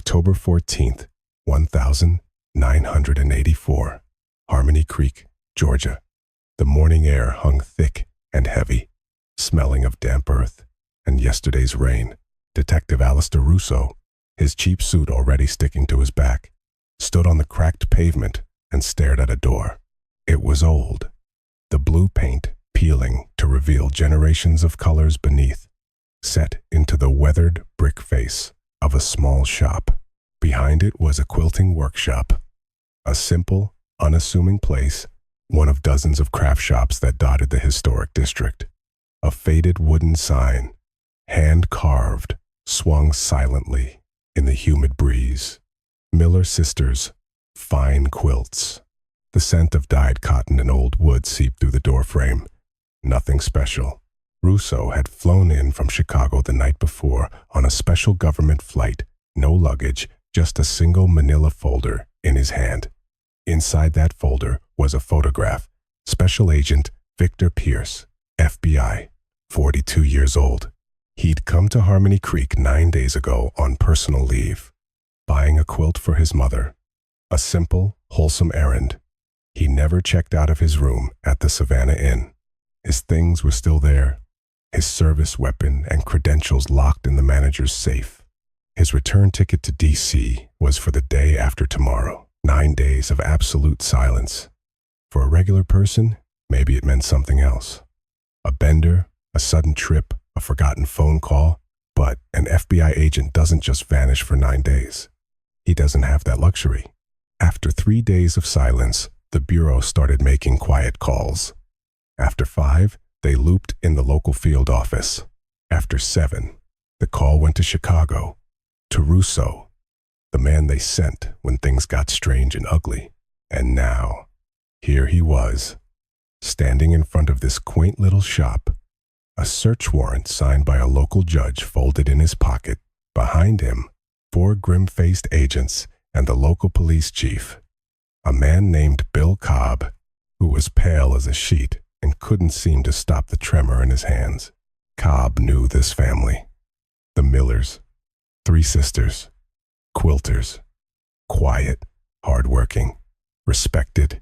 October 14th, 1984, Harmony Creek, Georgia. The morning air hung thick and heavy, smelling of damp earth and yesterday's rain. Detective Alistair Russo, his cheap suit already sticking to his back, stood on the cracked pavement and stared at a door. It was old, the blue paint peeling to reveal generations of colors beneath, set into the weathered brick face of a small shop. Behind it was a quilting workshop, a simple, unassuming place, one of dozens of craft shops that dotted the historic district. A faded wooden sign, hand-carved, swung silently in the humid breeze. Miller Sisters, Fine Quilts. The scent of dyed cotton and old wood seeped through the doorframe. Nothing special. Russo had flown in from Chicago the night before on a special government flight. No luggage, just a single manila folder in his hand. Inside that folder was a photograph. Special Agent Victor Pierce, FBI, 42 years old. He'd come to Harmony Creek 9 days ago on personal leave, buying a quilt for his mother. A simple, wholesome errand. He never checked out of his room at the Savannah Inn. His things were still there, his service weapon and credentials locked in the manager's safe. His return ticket to D.C. was for the day after tomorrow. 9 days of absolute silence. For a regular person, maybe it meant something else. A bender, a sudden trip, a forgotten phone call. But an FBI agent doesn't just vanish for 9 days. He doesn't have that luxury. After 3 days of silence, the Bureau started making quiet calls. After 5, they looped in the local field office. After 7, the call went to Chicago, to Russo, the man they sent when things got strange and ugly. And now, here he was, standing in front of this quaint little shop, a search warrant signed by a local judge folded in his pocket. Behind him, 4 grim-faced agents and the local police chief, a man named Bill Cobb, who was pale as a sheet and couldn't seem to stop the tremor in his hands. Cobb knew this family. The Millers, 3 sisters, quilters, quiet, hardworking, respected.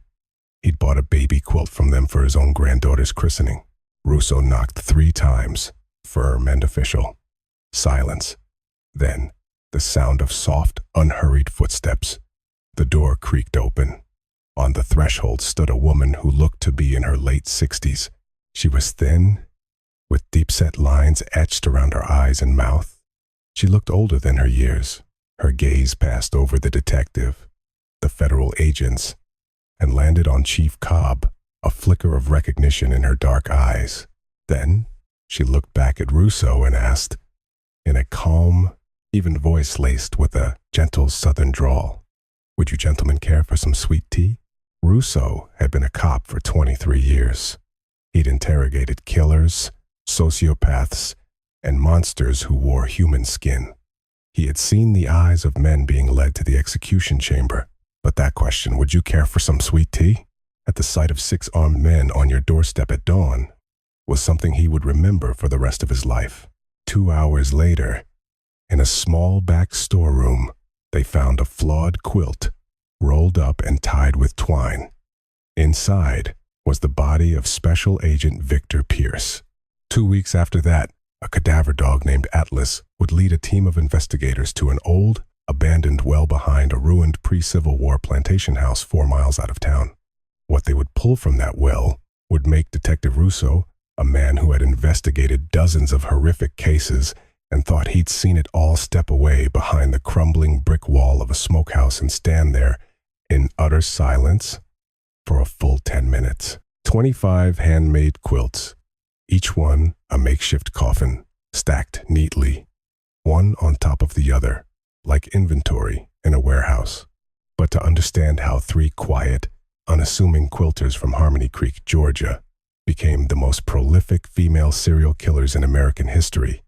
He'd bought a baby quilt from them for his own granddaughter's christening. Russo knocked 3 times, firm and official. Silence. Then, the sound of soft, unhurried footsteps. The door creaked open. On the threshold stood a woman who looked to be in her late 60s. She was thin, with deep-set lines etched around her eyes and mouth. She looked older than her years. Her gaze passed over the detective, the federal agents, and landed on Chief Cobb, a flicker of recognition in her dark eyes. Then, she looked back at Russo and asked, in a calm, even voice laced with a gentle southern drawl, "Would you gentlemen care for some sweet tea?" Russo had been a cop for 23 years. He'd interrogated killers, sociopaths, and monsters who wore human skin. He had seen the eyes of men being led to the execution chamber. But that question, "Would you care for some sweet tea?" at the sight of 6 armed men on your doorstep at dawn, was something he would remember for the rest of his life. 2 hours later, in a small back storeroom, they found a flawed quilt, rolled up and tied with twine. Inside was the body of Special Agent Victor Pierce. 2 weeks after that, a cadaver dog named Atlas would lead a team of investigators to an old, abandoned well behind a ruined pre-Civil War plantation house 4 miles out of town. What they would pull from that well would make Detective Russo, a man who had investigated dozens of horrific cases and thought he'd seen it all, step away behind the crumbling brick wall of a smokehouse and stand there in utter silence for a full 10 minutes. 25 handmade quilts, each one a makeshift coffin, stacked neatly, one on top of the other, like inventory in a warehouse. But to understand how 3 quiet, unassuming quilters from Harmony Creek, Georgia, became the most prolific female serial killers in American history,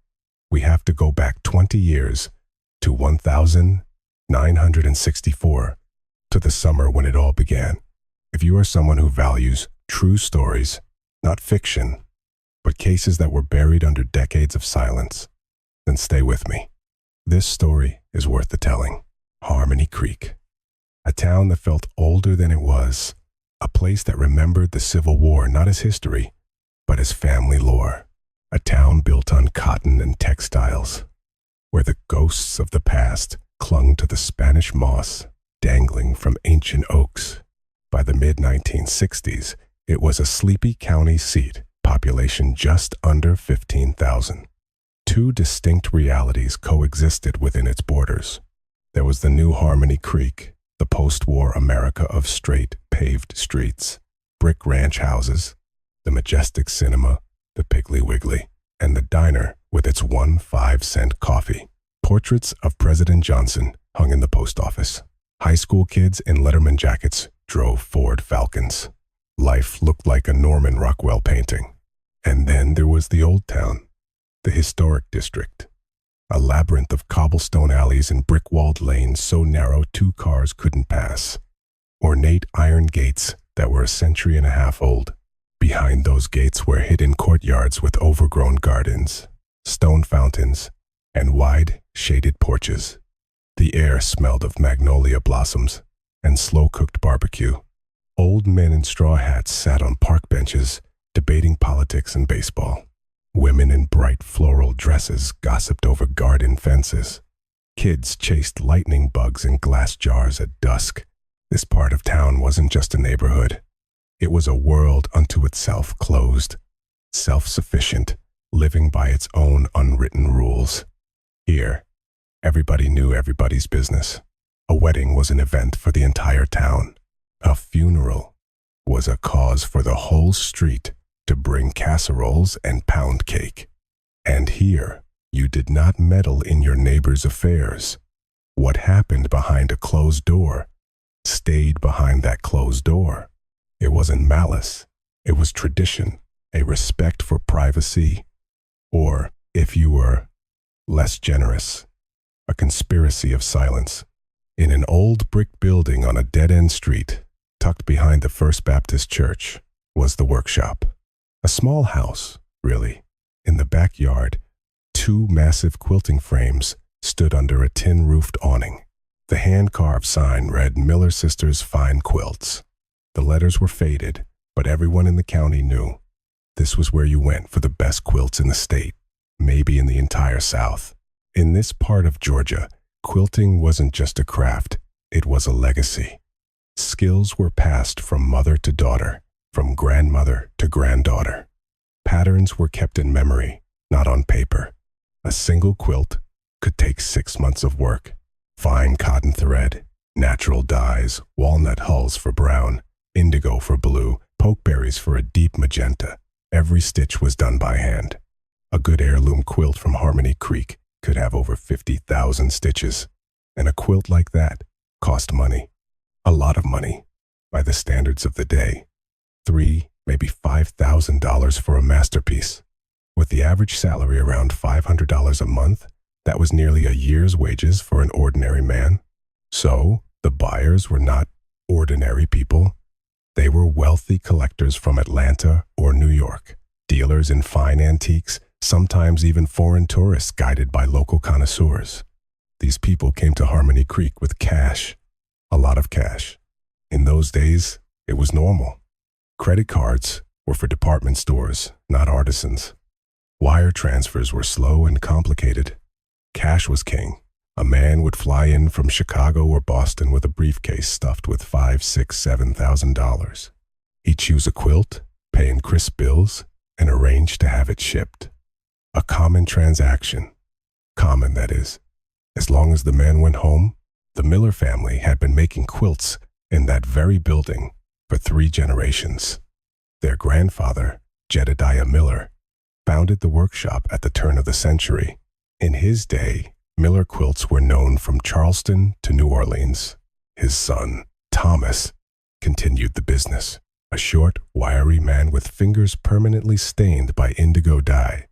we have to go back 20 years to 1964, to the summer when it all began. If you are someone who values true stories, not fiction, but cases that were buried under decades of silence, then stay with me. This story is worth the telling. Harmony Creek, a town that felt older than it was, a place that remembered the Civil War not as history, but as family lore, a town built on cotton and textiles, where the ghosts of the past clung to the Spanish moss dangling from ancient oaks. By the mid-1960s, it was a sleepy county seat, population just under 15,000. Two distinct realities coexisted within its borders. There was the new Harmony Creek, the post-war America of straight, paved streets, brick ranch houses, the majestic cinema, the Piggly Wiggly, and the diner with its 1 5-cent coffee. Portraits of President Johnson hung in the post office. High school kids in Letterman jackets drove Ford Falcons. Life looked like a Norman Rockwell painting. And then there was the Old Town, the historic district, a labyrinth of cobblestone alleys and brick-walled lanes so narrow 2 cars couldn't pass. Ornate iron gates that were a century and a half old. Behind those gates were hidden courtyards with overgrown gardens, stone fountains, and wide, shaded porches. The air smelled of magnolia blossoms and slow-cooked barbecue. Old men in straw hats sat on park benches, debating politics and baseball. Women in bright floral dresses gossiped over garden fences. Kids chased lightning bugs in glass jars at dusk. This part of town wasn't just a neighborhood. It was a world unto itself, closed, self-sufficient, living by its own unwritten rules. Here, everybody knew everybody's business. A wedding was an event for the entire town. A funeral was a cause for the whole street to bring casseroles and pound cake. And here, you did not meddle in your neighbor's affairs. What happened behind a closed door stayed behind that closed door. It wasn't malice. It was tradition, a respect for privacy, or, if you were less generous, a conspiracy of silence. In an old brick building on a dead-end street, tucked behind the First Baptist Church, was the workshop. A small house, really. In the backyard, 2 massive quilting frames stood under a tin-roofed awning. The hand-carved sign read Miller Sisters Fine Quilts. The letters were faded, but everyone in the county knew. This was where you went for the best quilts in the state, maybe in the entire South. In this part of Georgia, quilting wasn't just a craft, it was a legacy. Skills were passed from mother to daughter, from grandmother to granddaughter. Patterns were kept in memory, not on paper. A single quilt could take 6 months of work. Fine cotton thread, natural dyes, walnut hulls for brown, indigo for blue, pokeberries for a deep magenta. Every stitch was done by hand. A good heirloom quilt from Harmony Creek could have over 50,000 stitches. And a quilt like that cost money. A lot of money, by the standards of the day. $3,000, maybe $5,000 for a masterpiece. With the average salary around $500 a month, that was nearly a year's wages for an ordinary man. So, the buyers were not ordinary people. They were wealthy collectors from Atlanta or New York, dealers in fine antiques, sometimes even foreign tourists guided by local connoisseurs. These people came to Harmony Creek with cash, a lot of cash. In those days, it was normal. Credit cards were for department stores, not artisans. Wire transfers were slow and complicated. Cash was king. A man would fly in from Chicago or Boston with a briefcase stuffed with $5,000, $6,000, $7,000. He'd choose a quilt, pay in crisp bills, and arrange to have it shipped. A common transaction. Common, that is. As long as the man went home, the Miller family had been making quilts in that very building for 3 generations. Their grandfather, Jedediah Miller, founded the workshop at the turn of the century. In his day, Miller quilts were known from Charleston to New Orleans. His son, Thomas, continued the business, a short, wiry man with fingers permanently stained by indigo dye.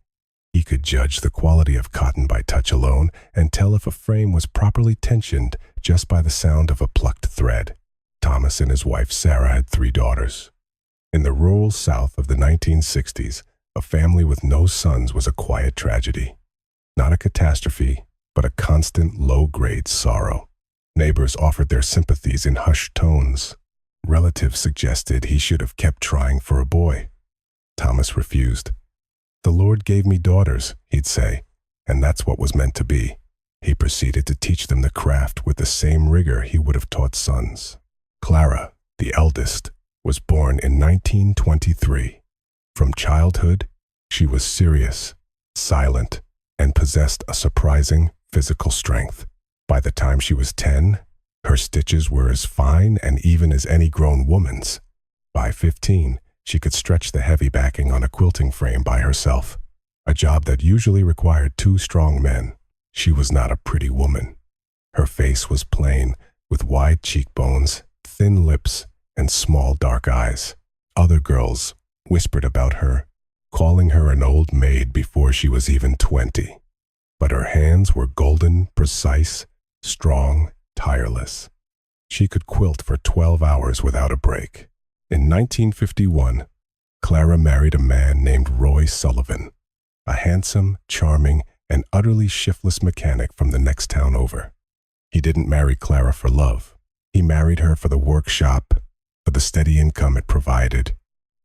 He could judge the quality of cotton by touch alone and tell if a frame was properly tensioned just by the sound of a plucked thread. Thomas and his wife Sarah had 3 daughters. In the rural South of the 1960s, a family with no sons was a quiet tragedy. Not a catastrophe, but a constant low-grade sorrow. Neighbors offered their sympathies in hushed tones. Relatives suggested he should have kept trying for a boy. Thomas refused. "The Lord gave me daughters," he'd say, "and that's what was meant to be." He proceeded to teach them the craft with the same rigor he would have taught sons. Clara, the eldest, was born in 1923. From childhood, she was serious, silent, and possessed a surprising physical strength. By the time she was 10, her stitches were as fine and even as any grown woman's. By 15, she could stretch the heavy backing on a quilting frame by herself, a job that usually required two strong men. She was not a pretty woman. Her face was plain, with wide cheekbones, thin lips, and small dark eyes. Other girls whispered about her, calling her an old maid before she was even 20. But her hands were golden, precise, strong, tireless. She could quilt for 12 hours without a break. In 1951, Clara married a man named Roy Sullivan, a handsome, charming, and utterly shiftless mechanic from the next town over. He didn't marry Clara for love. He married her for the workshop, for the steady income it provided.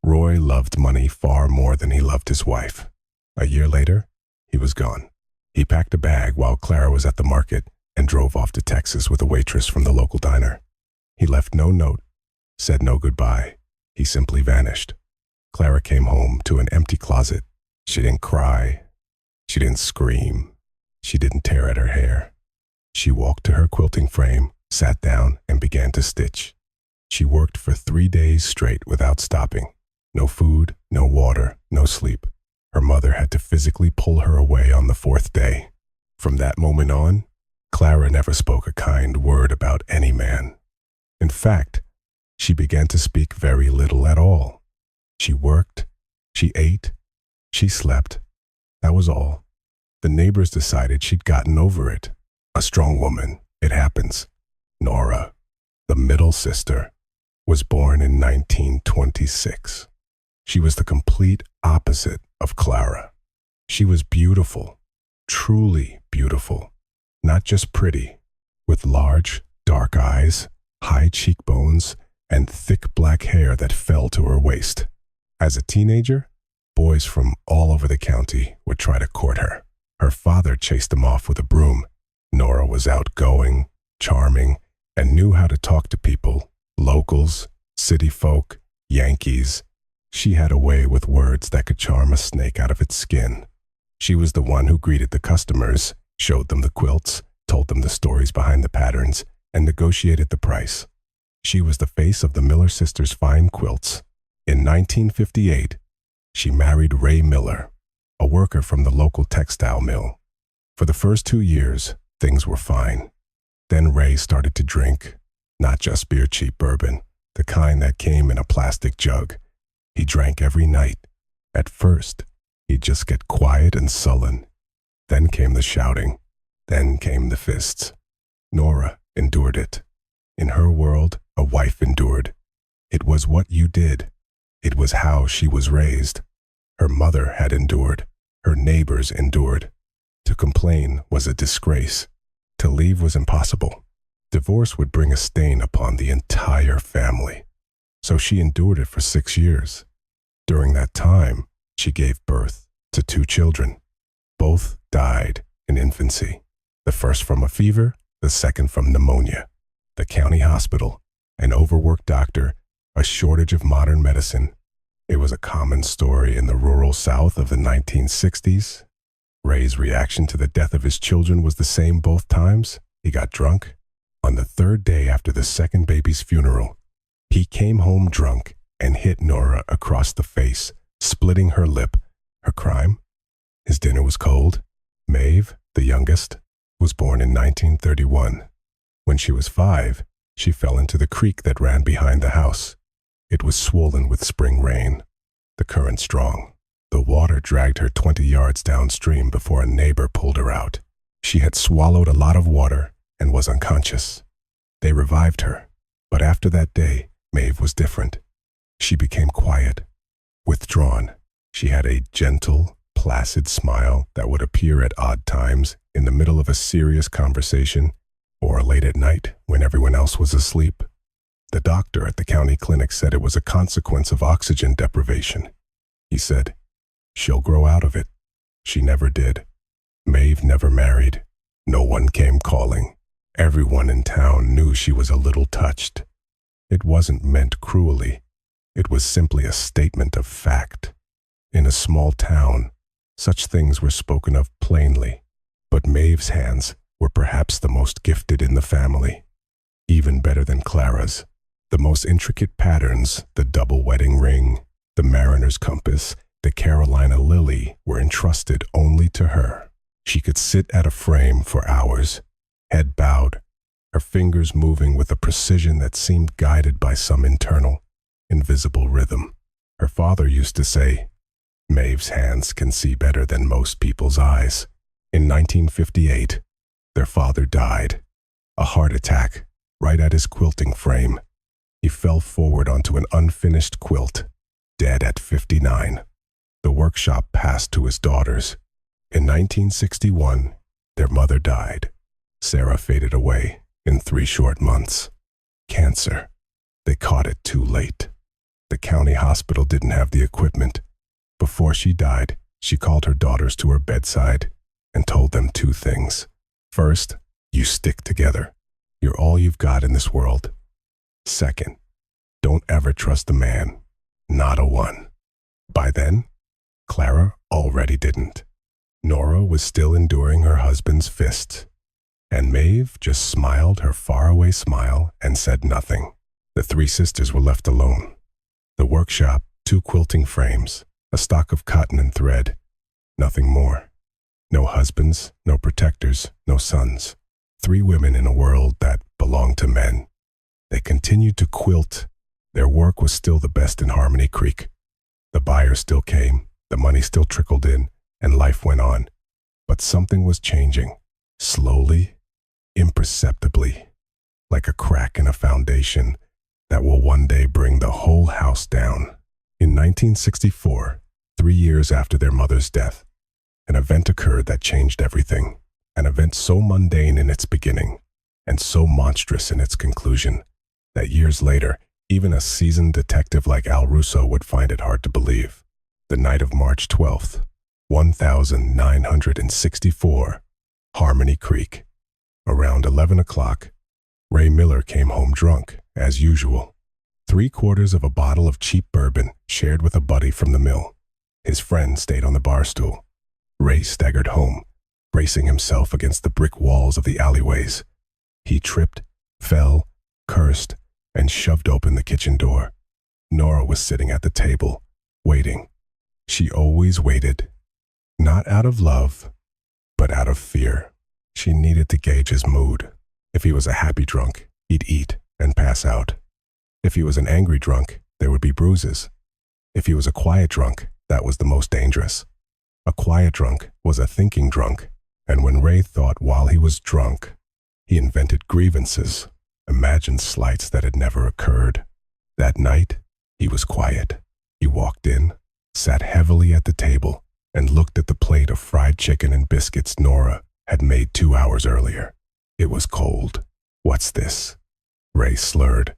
Roy loved money far more than he loved his wife. A year later, he was gone. He packed a bag while Clara was at the market and drove off to Texas with a waitress from the local diner. He left no note, said no goodbye. He simply vanished. Clara came home to an empty closet. She didn't cry. She didn't scream. She didn't tear at her hair. She walked to her quilting frame, sat down, and began to stitch. She worked for 3 days straight without stopping. No food, no water, no sleep. Her mother had to physically pull her away on the 4th day. From that moment on, Clara never spoke a kind word about any man. In fact, she began to speak very little at all. She worked, she ate, she slept. That was all. The neighbors decided she'd gotten over it. A strong woman, it happens. Nora, the middle sister, was born in 1926. She was the complete opposite of Clara. She was beautiful, truly beautiful, not just pretty, with large, dark eyes, high cheekbones, and thick black hair that fell to her waist. As a teenager, boys from all over the county would try to court her. Her father chased them off with a broom. Nora was outgoing, charming, and knew how to talk to people, locals, city folk, Yankees. She had a way with words that could charm a snake out of its skin. She was the one who greeted the customers, showed them the quilts, told them the stories behind the patterns, and negotiated the price. She was the face of the Miller sisters' fine quilts. In 1958, she married Ray Miller, a worker from the local textile mill. For the first 2 years, things were fine. Then Ray started to drink, not just beer cheap bourbon, the kind that came in a plastic jug. He drank every night. At first, he'd just get quiet and sullen. Then came the shouting. Then came the fists. Nora endured it. In her world, a wife endured. It was what you did. It was how she was raised. Her mother had endured. Her neighbors endured. To complain was a disgrace. To leave was impossible. Divorce would bring a stain upon the entire family. So she endured it for 6 years. During that time, she gave birth to 2 children. Both died in infancy. The first from a fever, the second from pneumonia. The county hospital, an overworked doctor, a shortage of modern medicine. It was a common story in the rural South of the 1960s. Ray's reaction to the death of his children was the same both times. He got drunk. On the 3rd day after the second baby's funeral, he came home drunk and hit Nora across the face, splitting her lip. Her crime? His dinner was cold. Maeve, the youngest, was born in 1931. When she was 5, she fell into the creek that ran behind the house. It was swollen with spring rain, the current strong. The water dragged her 20 yards downstream before a neighbor pulled her out. She had swallowed a lot of water and was unconscious. They revived her, but after that day, Maeve was different. She became quiet, withdrawn. She had a gentle, placid smile that would appear at odd times in the middle of a serious conversation, or late at night when everyone else was asleep. The doctor at the county clinic said it was a consequence of oxygen deprivation. He said, "She'll grow out of it." She never did. Maeve never married. No one came calling. Everyone in town knew she was a little touched. It wasn't meant cruelly. It was simply a statement of fact. In a small town, such things were spoken of plainly, but Maeve's hands were perhaps the most gifted in the family. Even better than Clara's. The most intricate patterns, the double wedding ring, the mariner's compass, the Carolina lily, were entrusted only to her. She could sit at a frame for hours, head bowed, her fingers moving with a precision that seemed guided by some internal, invisible rhythm. Her father used to say, "Maeve's hands can see better than most people's eyes." In 1958, their father died. A heart attack, right at his quilting frame. He fell forward onto an unfinished quilt, dead at 59. The workshop passed to his daughters. In 1961, their mother died. Sarah faded away in 3 short months. Cancer. They caught it too late. The county hospital didn't have the equipment. Before she died, she called her daughters to her bedside and told them 2 things. First, you stick together. You're all you've got in this world. Second, don't ever trust a man, not a one. By then, Clara already didn't. Nora was still enduring her husband's fists, and Maeve just smiled her faraway smile and said nothing. The 3 sisters were left alone. The workshop, 2 quilting frames, a stock of cotton and thread, nothing more. No husbands, no protectors, no sons. 3 women in a world that belonged to men. They continued to quilt. Their work was still the best in Harmony Creek. The buyers still came, the money still trickled in, and life went on. But something was changing, slowly, imperceptibly, like a crack in a foundation that will one day bring the whole house down. In 1964, 3 years after their mother's death, an event occurred that changed everything. An event so mundane in its beginning and so monstrous in its conclusion that years later, even a seasoned detective like Al Russo would find it hard to believe. The night of March 12th, 1964, Harmony Creek. Around 11 o'clock, Ray Miller came home drunk, as usual. 3/4 of a bottle of cheap bourbon shared with a buddy from the mill. His friend stayed on the bar stool. Ray staggered home, bracing himself against the brick walls of the alleyways. He tripped, fell, cursed, and shoved open the kitchen door. Nora was sitting at the table, waiting. She always waited, not out of love, but out of fear. She needed to gauge his mood. If he was a happy drunk, he'd eat and pass out. If he was an angry drunk, there would be bruises. If he was a quiet drunk, that was the most dangerous. A quiet drunk was a thinking drunk, and when Ray thought while he was drunk, he invented grievances, imagined slights that had never occurred. That night, he was quiet. He walked in, sat heavily at the table, and looked at the plate of fried chicken and biscuits Nora had made 2 hours earlier. It was cold. "What's this?" Ray slurred.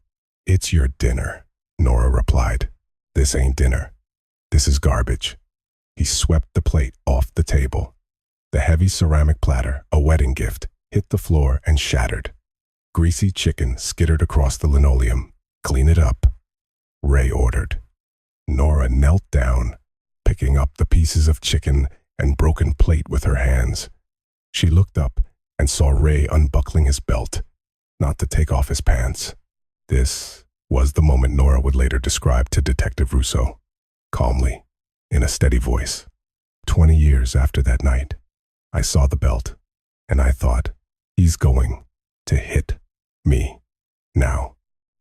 "It's your dinner," Nora replied. "This ain't dinner. This is garbage." He swept the plate off the table. The heavy ceramic platter, a wedding gift, hit the floor and shattered. Greasy chicken skittered across the linoleum. "Clean it up," Ray ordered. Nora knelt down, picking up the pieces of chicken and broken plate with her hands. She looked up and saw Ray unbuckling his belt, not to take off his pants. This was the moment Nora would later describe to Detective Russo, calmly, in a steady voice. 20 years after that night, I saw the belt, and I thought, he's going to hit me now,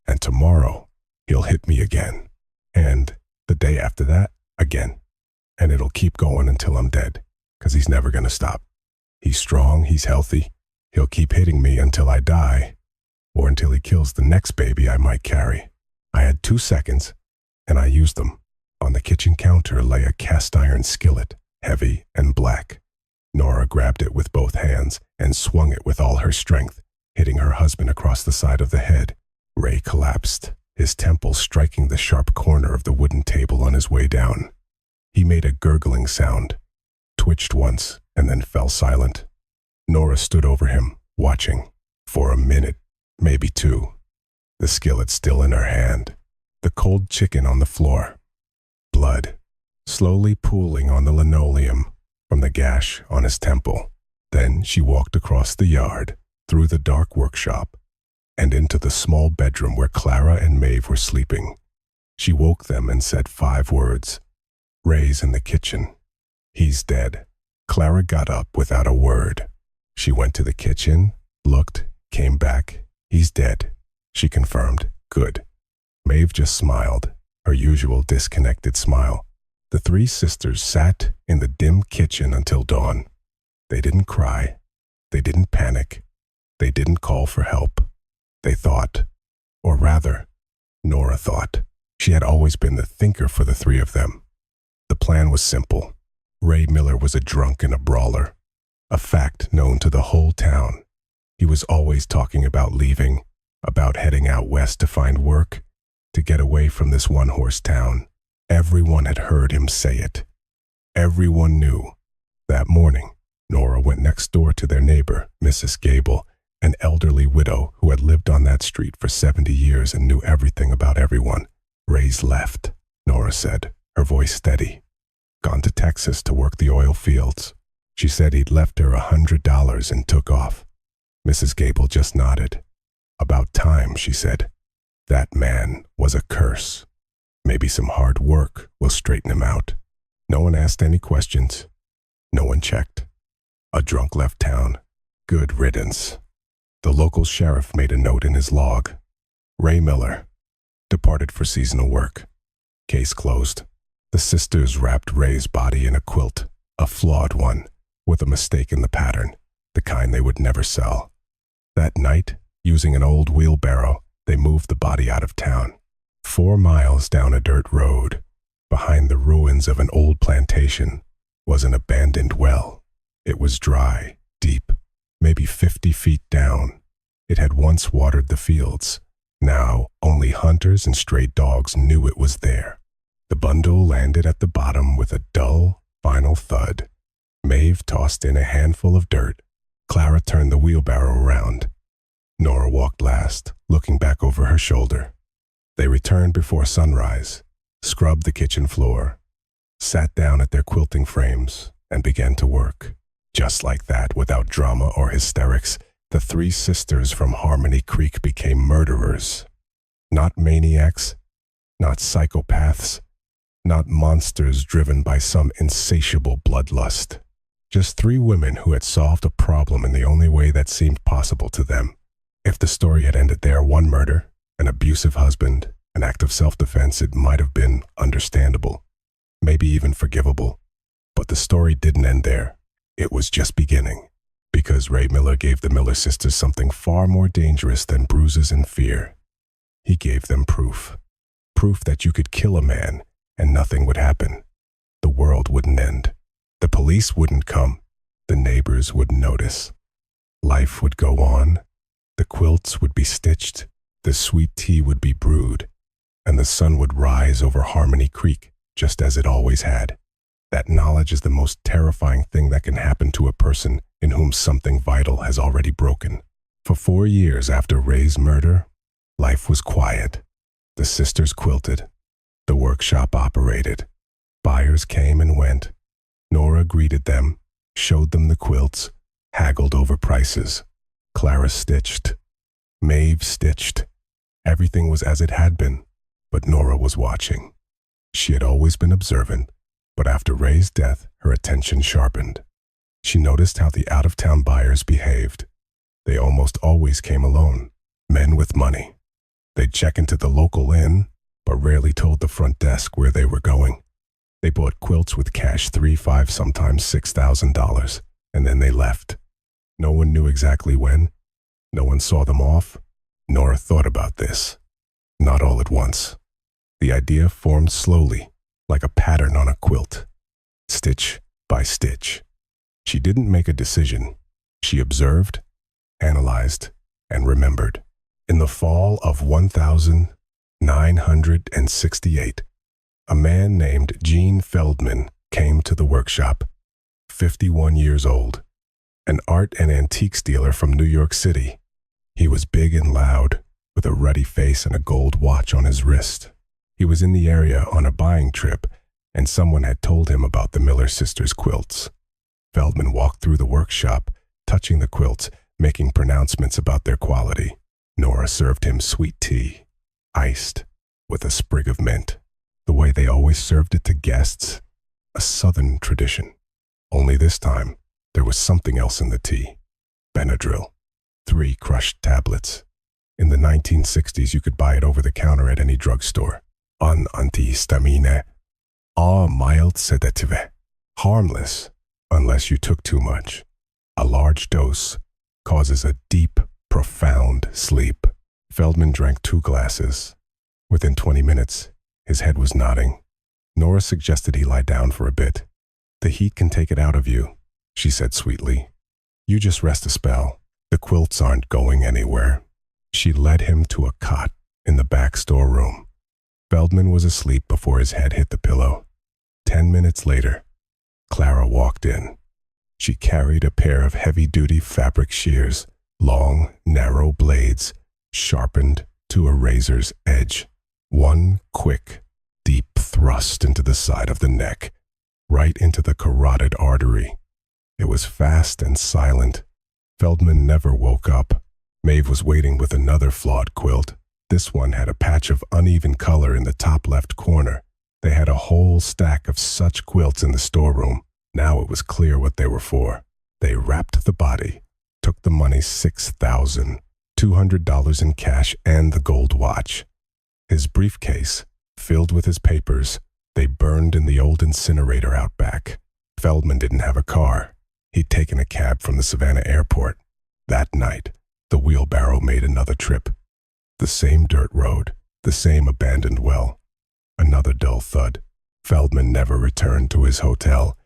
and tomorrow he'll hit me again, and the day after that, again, and it'll keep going until I'm dead, 'cause he's never gonna stop. He's strong, he's healthy, he'll keep hitting me until I die, or until he kills the next baby I might carry. I had 2 seconds, and I used them. On the kitchen counter lay a cast iron skillet, heavy and black. Nora grabbed it with both hands and swung it with all her strength, hitting her husband across the side of the head. Ray collapsed, his temple striking the sharp corner of the wooden table on his way down. He made a gurgling sound, twitched once, and then fell silent. Nora stood over him, watching. For a minute, maybe two. The skillet still in her hand, the cold chicken on the floor. Blood, slowly pooling on the linoleum from the gash on his temple. Then she walked across the yard, through the dark workshop, and into the small bedroom where Clara and Maeve were sleeping. She woke them and said 5 words. Ray's in the kitchen. He's dead. Clara got up without a word. She went to the kitchen, looked, came back. He's dead, she confirmed. Good. Maeve just smiled, her usual disconnected smile. The 3 sisters sat in the dim kitchen until dawn. They didn't cry. They didn't panic. They didn't call for help. They thought, or rather, Nora thought. She had always been the thinker for the 3 of them. The plan was simple. Ray Miller was a drunk and a brawler, a fact known to the whole town. He was always talking about leaving, about heading out west to find work, to get away from this one-horse town. Everyone had heard him say it. Everyone knew. That morning, Nora went next door to their neighbor, Mrs. Gable, an elderly widow who had lived on that street for 70 years and knew everything about everyone. Ray's left, Nora said, her voice steady. Gone to Texas to work the oil fields. She said he'd left her $100 and took off. Mrs. Gable just nodded. About time, she said. That man was a curse. Maybe some hard work will straighten him out. No one asked any questions. No one checked. A drunk left town. Good riddance. The local sheriff made a note in his log. Ray Miller departed for seasonal work. Case closed. The sisters wrapped Ray's body in a quilt, a flawed one, with a mistake in the pattern, the kind they would never sell. That night, using an old wheelbarrow, they moved the body out of town. 4 miles down a dirt road, behind the ruins of an old plantation, was an abandoned well. It was dry, deep, maybe 50 feet down. It had once watered the fields. Now, only hunters and stray dogs knew it was there. The bundle landed at the bottom with a dull, final thud. Maeve tossed in a handful of dirt. Clara turned the wheelbarrow around. Nora walked last, looking back over her shoulder. They returned before sunrise, scrubbed the kitchen floor, sat down at their quilting frames, and began to work. Just like that, without drama or hysterics, the 3 sisters from Harmony Creek became murderers. Not maniacs, not psychopaths, not monsters driven by some insatiable bloodlust. Just 3 women who had solved a problem in the only way that seemed possible to them. If the story had ended there, one murder, an abusive husband, an act of self-defense, it might have been understandable, maybe even forgivable. But the story didn't end there. It was just beginning, because Ray Miller gave the Miller sisters something far more dangerous than bruises and fear. He gave them proof. Proof that you could kill a man and nothing would happen. The world wouldn't end. The police wouldn't come. The neighbors wouldn't notice. Life would go on. The quilts would be stitched. The sweet tea would be brewed. And the sun would rise over Harmony Creek, just as it always had. That knowledge is the most terrifying thing that can happen to a person in whom something vital has already broken. For 4 years after Ray's murder, life was quiet. The sisters quilted. The workshop operated. Buyers came and went. Nora greeted them, showed them the quilts, haggled over prices. Clara stitched. Maeve stitched. Everything was as it had been, but Nora was watching. She had always been observant, but after Ray's death, her attention sharpened. She noticed how the out-of-town buyers behaved. They almost always came alone, men with money. They'd check into the local inn, but rarely told the front desk where they were going. They bought quilts with cash $3,000, $5,000, sometimes $6,000, and then they left. No one knew exactly when. No one saw them off. Nora thought about this. Not all at once. The idea formed slowly, like a pattern on a quilt, stitch by stitch. She didn't make a decision. She observed, analyzed, and remembered. In the fall of 1968, a man named Gene Feldman came to the workshop, 51 years old, an art and antiques dealer from New York City. He was big and loud, with a ruddy face and a gold watch on his wrist. He was in the area on a buying trip, and someone had told him about the Miller sisters' quilts. Feldman walked through the workshop, touching the quilts, making pronouncements about their quality. Nora served him sweet tea, iced, with a sprig of mint, the way they always served it to guests, a Southern tradition. Only this time, there was something else in the tea. Benadryl, 3 crushed tablets. In the 1960s, you could buy it over the counter at any drugstore. Un antihistamine, a mild sedative, harmless unless you took too much. A large dose causes a deep, profound sleep. Feldman drank 2 glasses. Within 20 minutes, his head was nodding. Nora suggested he lie down for a bit. The heat can take it out of you, she said sweetly. You just rest a spell. The quilts aren't going anywhere. She led him to a cot in the back storeroom. Feldman was asleep before his head hit the pillow. 10 minutes later, Clara walked in. She carried a pair of heavy-duty fabric shears, long, narrow blades, sharpened to a razor's edge. One quick, deep thrust into the side of the neck, right into the carotid artery. It was fast and silent. Feldman never woke up. Maeve was waiting with another flawed quilt. This one had a patch of uneven color in the top left corner. They had a whole stack of such quilts in the storeroom. Now it was clear what they were for. They wrapped the body, took the money, $6,200 in cash and the gold watch. His briefcase, filled with his papers, they burned in the old incinerator out back. Feldman didn't have a car. He'd taken a cab from the Savannah airport. That night, the wheelbarrow made another trip. The same dirt road, the same abandoned well. Another dull thud. Feldman never returned to his hotel.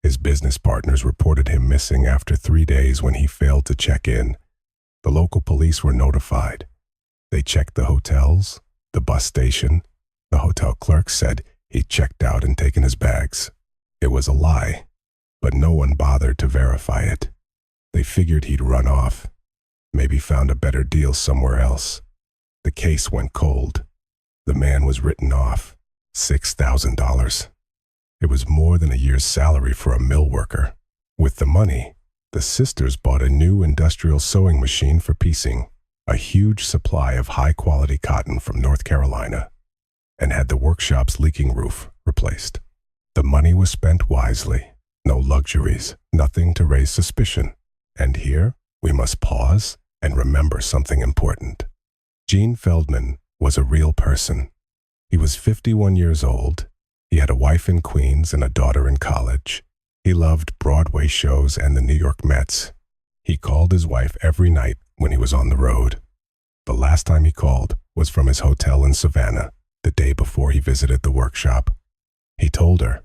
His business partners reported him missing after 3 days when he failed to check in. The local police were notified. They checked the hotels, the bus station. The hotel clerk said he'd checked out and taken his bags. It was a lie, but no one bothered to verify it. They figured he'd run off, maybe found a better deal somewhere else. The case went cold. The man was written off, $6,000. It was more than a year's salary for a mill worker. With the money, the sisters bought a new industrial sewing machine for piecing, a huge supply of high-quality cotton from North Carolina, and had the workshop's leaking roof replaced. The money was spent wisely. No luxuries, nothing to raise suspicion. And here, we must pause and remember something important. Gene Feldman was a real person. He was 51 years old. He had a wife in Queens and a daughter in college. He loved Broadway shows and the New York Mets. He called his wife every night when he was on the road. The last time he called was from his hotel in Savannah, the day before he visited the workshop. He told her,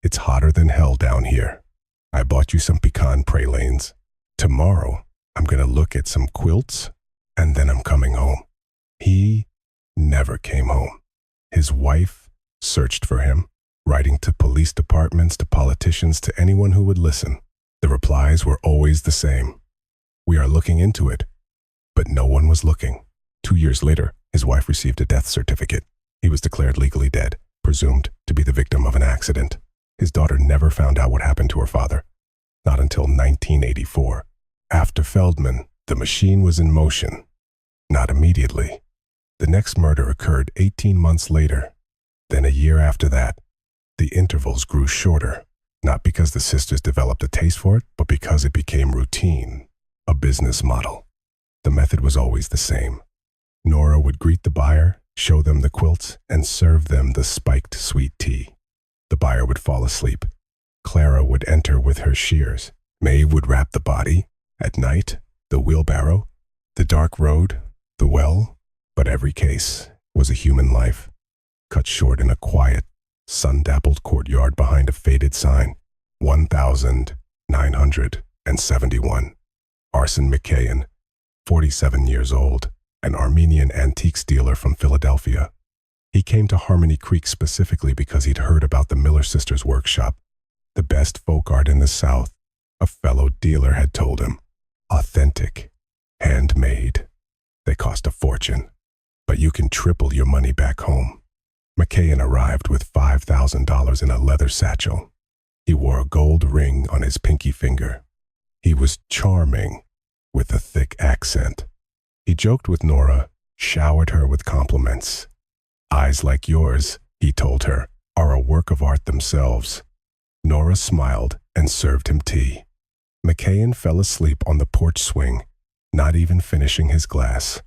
"It's hotter than hell down here. I bought you some pecan pralines. Tomorrow, I'm going to look at some quilts, and then I'm coming home." He never came home. His wife searched for him, writing to police departments, to politicians, to anyone who would listen. The replies were always the same. "We are looking into it." But no one was looking. 2 years later, his wife received a death certificate. He was declared legally dead, presumed to be the victim of an accident. His daughter never found out what happened to her father, not until 1984. After Feldman, the machine was in motion. Not immediately. The next murder occurred 18 months later. Then a year after that. The intervals grew shorter, not because the sisters developed a taste for it, but because it became routine, a business model. The method was always the same. Nora would greet the buyer, show them the quilts, and serve them the spiked sweet tea. The buyer would fall asleep. Clara would enter with her shears. Maeve would wrap the body. At night, the wheelbarrow, the dark road, the well. But every case was a human life, cut short in a quiet, sun-dappled courtyard behind a faded sign. 1,000 971. Arsen McKayan, 47 years old, an Armenian antiques dealer from Philadelphia. He came to Harmony Creek specifically because he'd heard about the Miller sisters' workshop, the best folk art in the South. A fellow dealer had told him. Authentic, handmade. They cost a fortune, but you can triple your money back home. McKayan arrived with $5,000 in a leather satchel. He wore a gold ring on his pinky finger. He was charming, with a thick accent. He joked with Nora, showered her with compliments. Eyes like yours, he told her, are a work of art themselves. Nora smiled and served him tea. McKayan fell asleep on the porch swing, not even finishing his glass.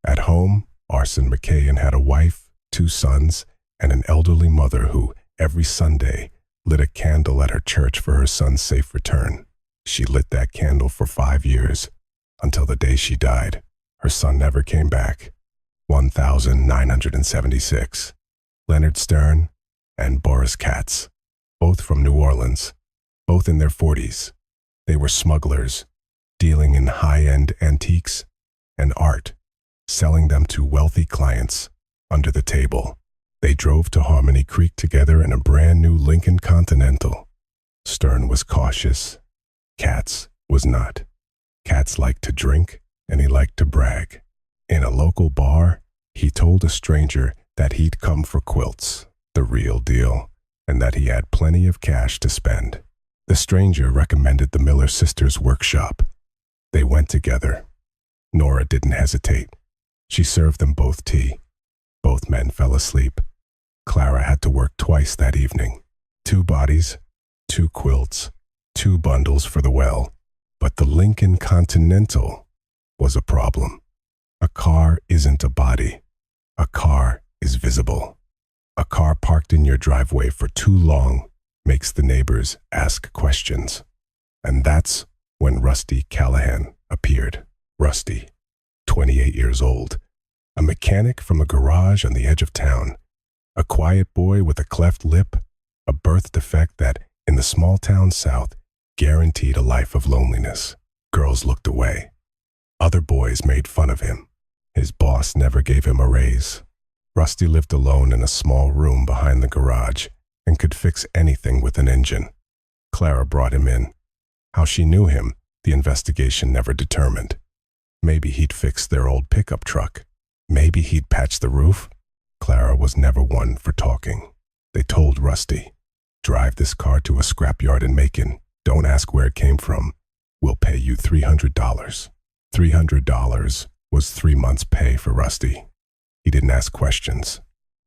At home, Arsen McKayan had a wife, 2 sons, and an elderly mother who, every Sunday, lit a candle at her church for her son's safe return. She lit that candle for 5 years, until the day she died. Her son never came back. 1976. Leonard Stern and Boris Katz, both from New Orleans, both in their 40s. They were smugglers, dealing in high-end antiques and art, selling them to wealthy clients under the table. They drove to Harmony Creek together in a brand new Lincoln Continental. Stern was cautious. Katz was not. Katz liked to drink, and he liked to brag. In a local bar, he told a stranger that he'd come for quilts, the real deal, and that he had plenty of cash to spend. The stranger recommended the Miller sisters' workshop. They went together. Nora didn't hesitate. She served them both tea. Both men fell asleep. Clara had to work twice that evening. 2 bodies, 2 quilts, 2 bundles for the well. But the Lincoln Continental was a problem. A car isn't a body. A car is visible. A car parked in your driveway for too long makes the neighbors ask questions. And that's when Rusty Callahan appeared. Rusty, 28 years old, a mechanic from a garage on the edge of town, a quiet boy with a cleft lip, a birth defect that, in the small town South, guaranteed a life of loneliness. Girls looked away. Other boys made fun of him. His boss never gave him a raise. Rusty lived alone in a small room behind the garage and could fix anything with an engine. Clara brought him in. How she knew him, the investigation never determined. Maybe he'd fix their old pickup truck. Maybe he'd patch the roof. Clara was never one for talking. They told Rusty, drive this car to a scrapyard in Macon. Don't ask where it came from. We'll pay you $300. $300 was 3 months' pay for Rusty. He didn't ask questions.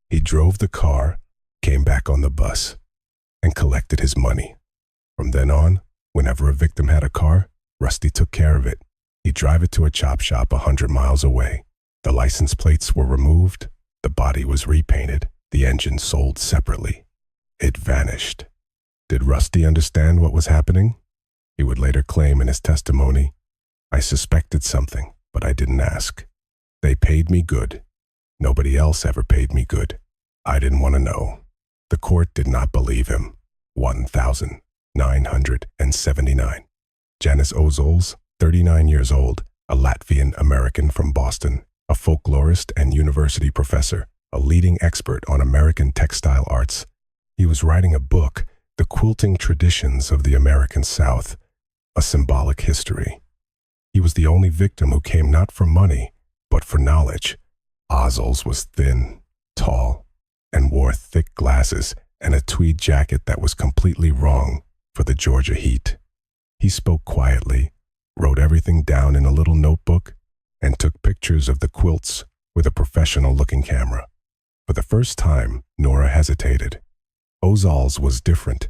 He drove the car, came back on the bus, and collected his money. From then on, whenever a victim had a car, Rusty took care of it. He'd drive it to a chop shop 100 miles away. The license plates were removed, the body was repainted, the engine sold separately. It vanished. Did Rusty understand what was happening? He would later claim in his testimony, I suspected something, but I didn't ask. They paid me good. Nobody else ever paid me good. I didn't want to know. The court did not believe him. 1979. Janice Ozols, 39 years old, a Latvian-American from Boston, a folklorist and university professor, a leading expert on American textile arts. He was writing a book, The Quilting Traditions of the American South, a symbolic history. He was the only victim who came not for money, but for knowledge. Ozols was thin, tall, and wore thick glasses and a tweed jacket that was completely wrong for the Georgia heat. He spoke quietly, wrote everything down in a little notebook, and took pictures of the quilts with a professional-looking camera. For the first time, Nora hesitated. Ozols was different.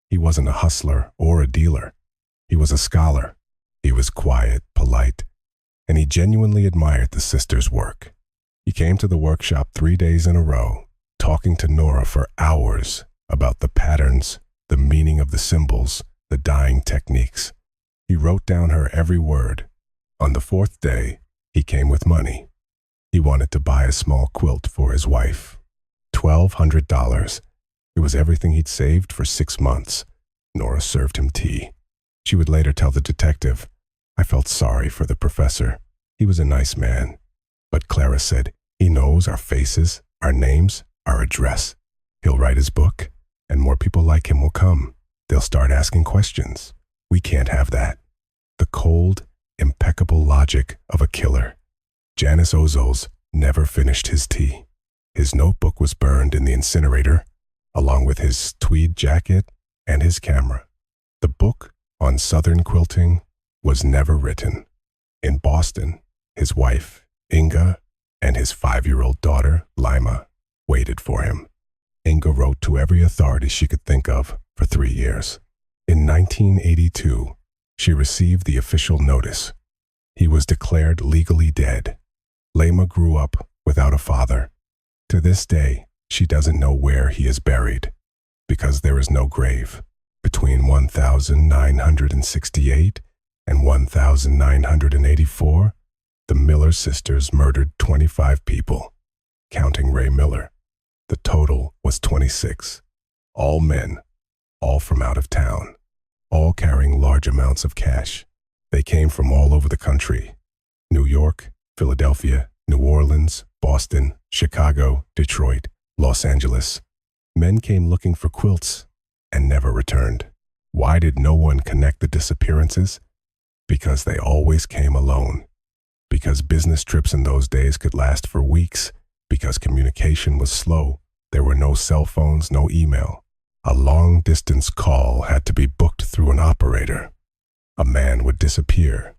He wasn't a hustler or a dealer. He was a scholar. He was quiet, polite, and he genuinely admired the sisters' work. He came to the workshop 3 days in a row, talking to Nora for hours about the patterns, the meaning of the symbols, the dyeing techniques. He wrote down her every word. On the 4th day, he came with money. He wanted to buy a small quilt for his wife. $1,200. It was everything he'd saved for 6 months. Nora served him tea. She would later tell the detective, "I felt sorry for the professor. He was a nice man." But Clara said, "He knows our faces, our names, our address. He'll write his book, and more people like him will come. They'll start asking questions. We can't have that." The cold, impeccable logic of a killer. Janice Ozols never finished his tea. His notebook was burned in the incinerator, along with his tweed jacket and his camera. The book on Southern quilting was never written. In Boston, his wife, Inga, and his 5-year-old daughter, Lima, waited for him. Inga wrote to every authority she could think of for 3 years. In 1982, she received the official notice. He was declared legally dead. Lima grew up without a father. To this day, she doesn't know where he is buried, because there is no grave. Between 1968 and 1984, the Miller sisters murdered 25 people, counting Ray Miller. The total was 26. All men, all from out of town, all carrying large amounts of cash. They came from all over the country: New York, Philadelphia, New Orleans, Boston, Chicago, Detroit, Los Angeles. Men came looking for quilts and never returned. Why did no one connect the disappearances? Because they always came alone. Because business trips in those days could last for weeks. Because communication was slow. There were no cell phones, no email. A long-distance call had to be booked through an operator. A man would disappear,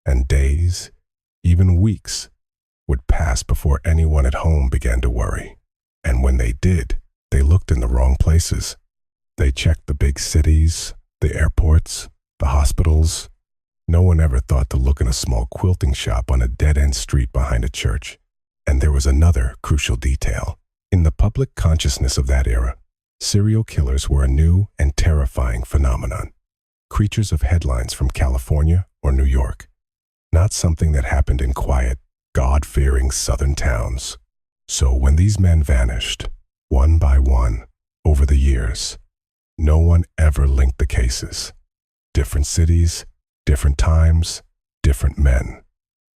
and days, even weeks, would pass before anyone at home began to worry. And when they did, they looked in the wrong places. They checked the big cities, the airports, the hospitals. No one ever thought to look in a small quilting shop on a dead-end street behind a church. And there was another crucial detail. In the public consciousness of that era, serial killers were a new and terrifying phenomenon. Creatures of headlines from California or New York. Not something that happened in quiet, God-fearing southern towns. So when these men vanished, one by one, over the years, no one ever linked the cases. Different cities, different times, different men.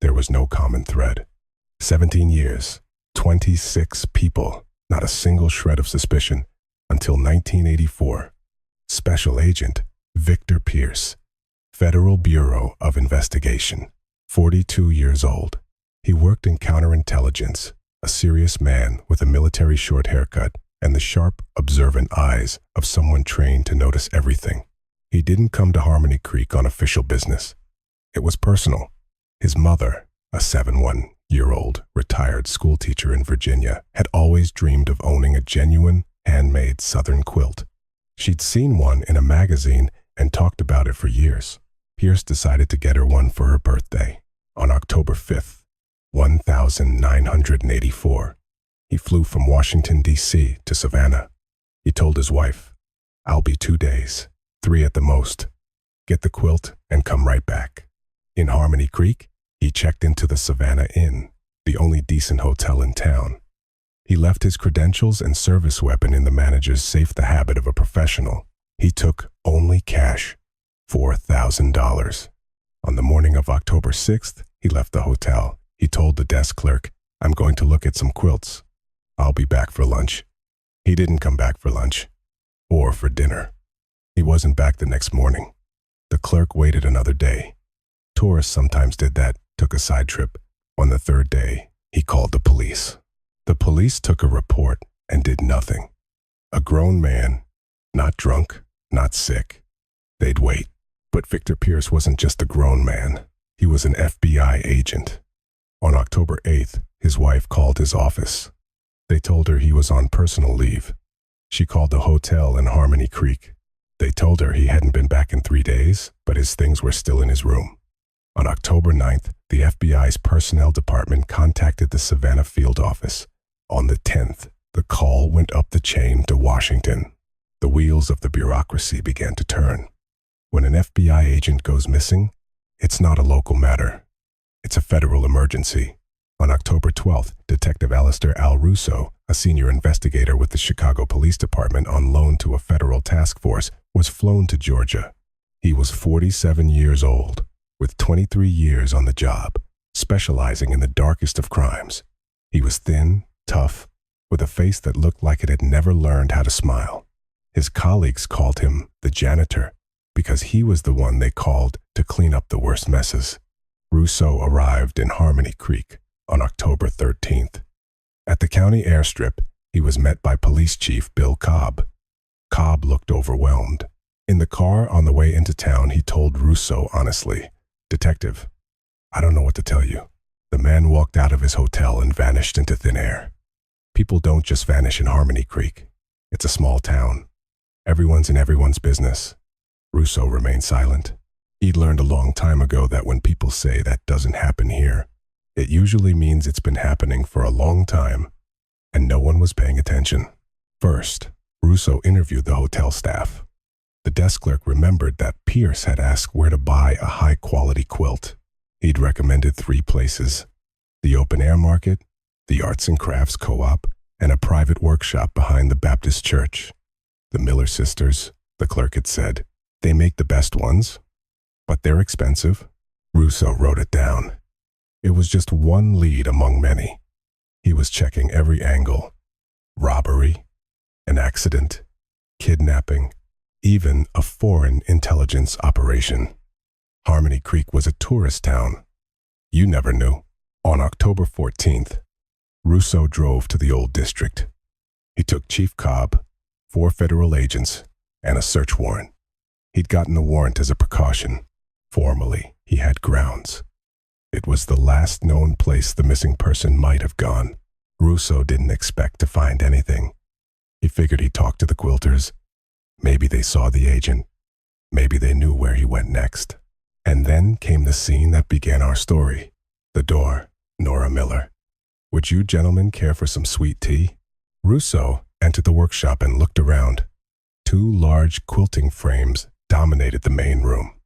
There was no common thread. 17 years, 26 people, not a single shred of suspicion, until 1984. Special Agent Victor Pierce, Federal Bureau of Investigation, 42 years old. He worked in counterintelligence, a serious man with a military short haircut and the sharp, observant eyes of someone trained to notice everything. He didn't come to Harmony Creek on official business. It was personal. His mother, a 71-year-old retired schoolteacher in Virginia, had always dreamed of owning a genuine, handmade Southern quilt. She'd seen one in a magazine and talked about it for years. Pierce decided to get her one for her birthday. On October 5th, 1984, he flew from Washington, D.C. to Savannah. He told his wife, "I'll be 2 days, 3 at the most. Get the quilt and come right back." In Harmony Creek, he checked into the Savannah Inn, the only decent hotel in town. He left his credentials and service weapon in the manager's safe, the habit of a professional. He took only cash, $4,000. On the morning of October 6th, he left the hotel. He told the desk clerk, "I'm going to look at some quilts. I'll be back for lunch." He didn't come back for lunch, or for dinner. He wasn't back the next morning. The clerk waited another day. Tourists sometimes did that, took a side trip. On the 3rd day, he called the police. The police took a report and did nothing. A grown man, not drunk, not sick. They'd wait. But Victor Pierce wasn't just a grown man. He was an FBI agent. On October 8th, his wife called his office. They told her he was on personal leave. She called the hotel in Harmony Creek. They told her he hadn't been back in 3 days, but his things were still in his room. On October 9th, the FBI's personnel department contacted the Savannah field office. On the 10th, the call went up the chain to Washington. The wheels of the bureaucracy began to turn. When an FBI agent goes missing, it's not a local matter. It's a federal emergency. On October 12th, Detective Alistair Al Russo, a senior investigator with the Chicago Police Department on loan to a federal task force, was flown to Georgia. He was 47 years old, with 23 years on the job, specializing in the darkest of crimes. He was thin, tough, with a face that looked like it had never learned how to smile. His colleagues called him the janitor because he was the one they called to clean up the worst messes. Russo arrived in Harmony Creek on October 13th. At the county airstrip, he was met by Police Chief Bill Cobb. Cobb looked overwhelmed. In the car on the way into town, he told Russo honestly, "Detective, I don't know what to tell you." The man walked out of his hotel and vanished into thin air. People don't just vanish in Harmony Creek. It's a small town. Everyone's in everyone's business. Russo remained silent. He'd learned a long time ago that when people say that doesn't happen here, it usually means it's been happening for a long time, and no one was paying attention. First, Russo interviewed the hotel staff. The desk clerk remembered that Pierce had asked where to buy a high-quality quilt. He'd recommended 3 places: the open-air market, the arts and crafts co-op, and a private workshop behind the Baptist church. The Miller sisters, the clerk had said, they make the best ones, but they're expensive. Russo wrote it down. It was just one lead among many. He was checking every angle: robbery, an accident, kidnapping, even a foreign intelligence operation. Harmony Creek was a tourist town. You never knew. On October 14th, Russo drove to the old district. He took Chief Cobb, 4 federal agents, and a search warrant. He'd gotten the warrant as a precaution. Formally, he had grounds. It was the last known place the missing person might have gone. Russo didn't expect to find anything. He figured he'd talk to the quilters. Maybe they saw the agent. Maybe they knew where he went next. And then came the scene that began our story. The door, Nora Miller. "Would you gentlemen care for some sweet tea?" Russo entered the workshop and looked around. 2 large quilting frames dominated the main room.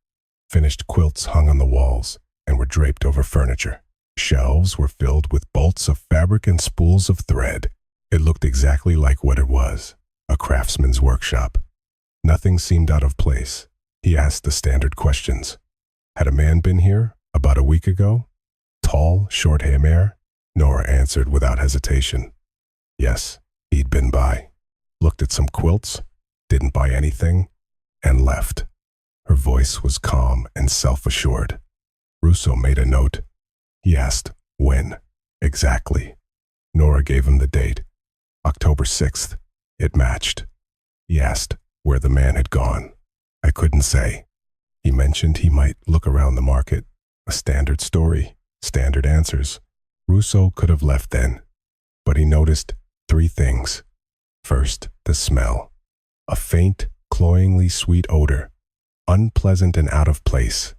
Finished quilts hung on the walls and were draped over furniture. Shelves were filled with bolts of fabric and spools of thread. It looked exactly like what it was, a craftsman's workshop. Nothing seemed out of place. He asked the standard questions. Had a man been here about a week ago? Tall, short-hair mare? Nora answered without hesitation. Yes, he'd been by. Looked at some quilts, didn't buy anything, and left. Her voice was calm and self-assured. Russo made a note. He asked, when? Exactly. Nora gave him the date. October 6th. It matched. He asked where the man had gone. I couldn't say. He mentioned he might look around the market. A standard story, standard answers. Russo could have left then, but he noticed 3 things. First, the smell. A faint, cloyingly sweet odor, unpleasant and out of place.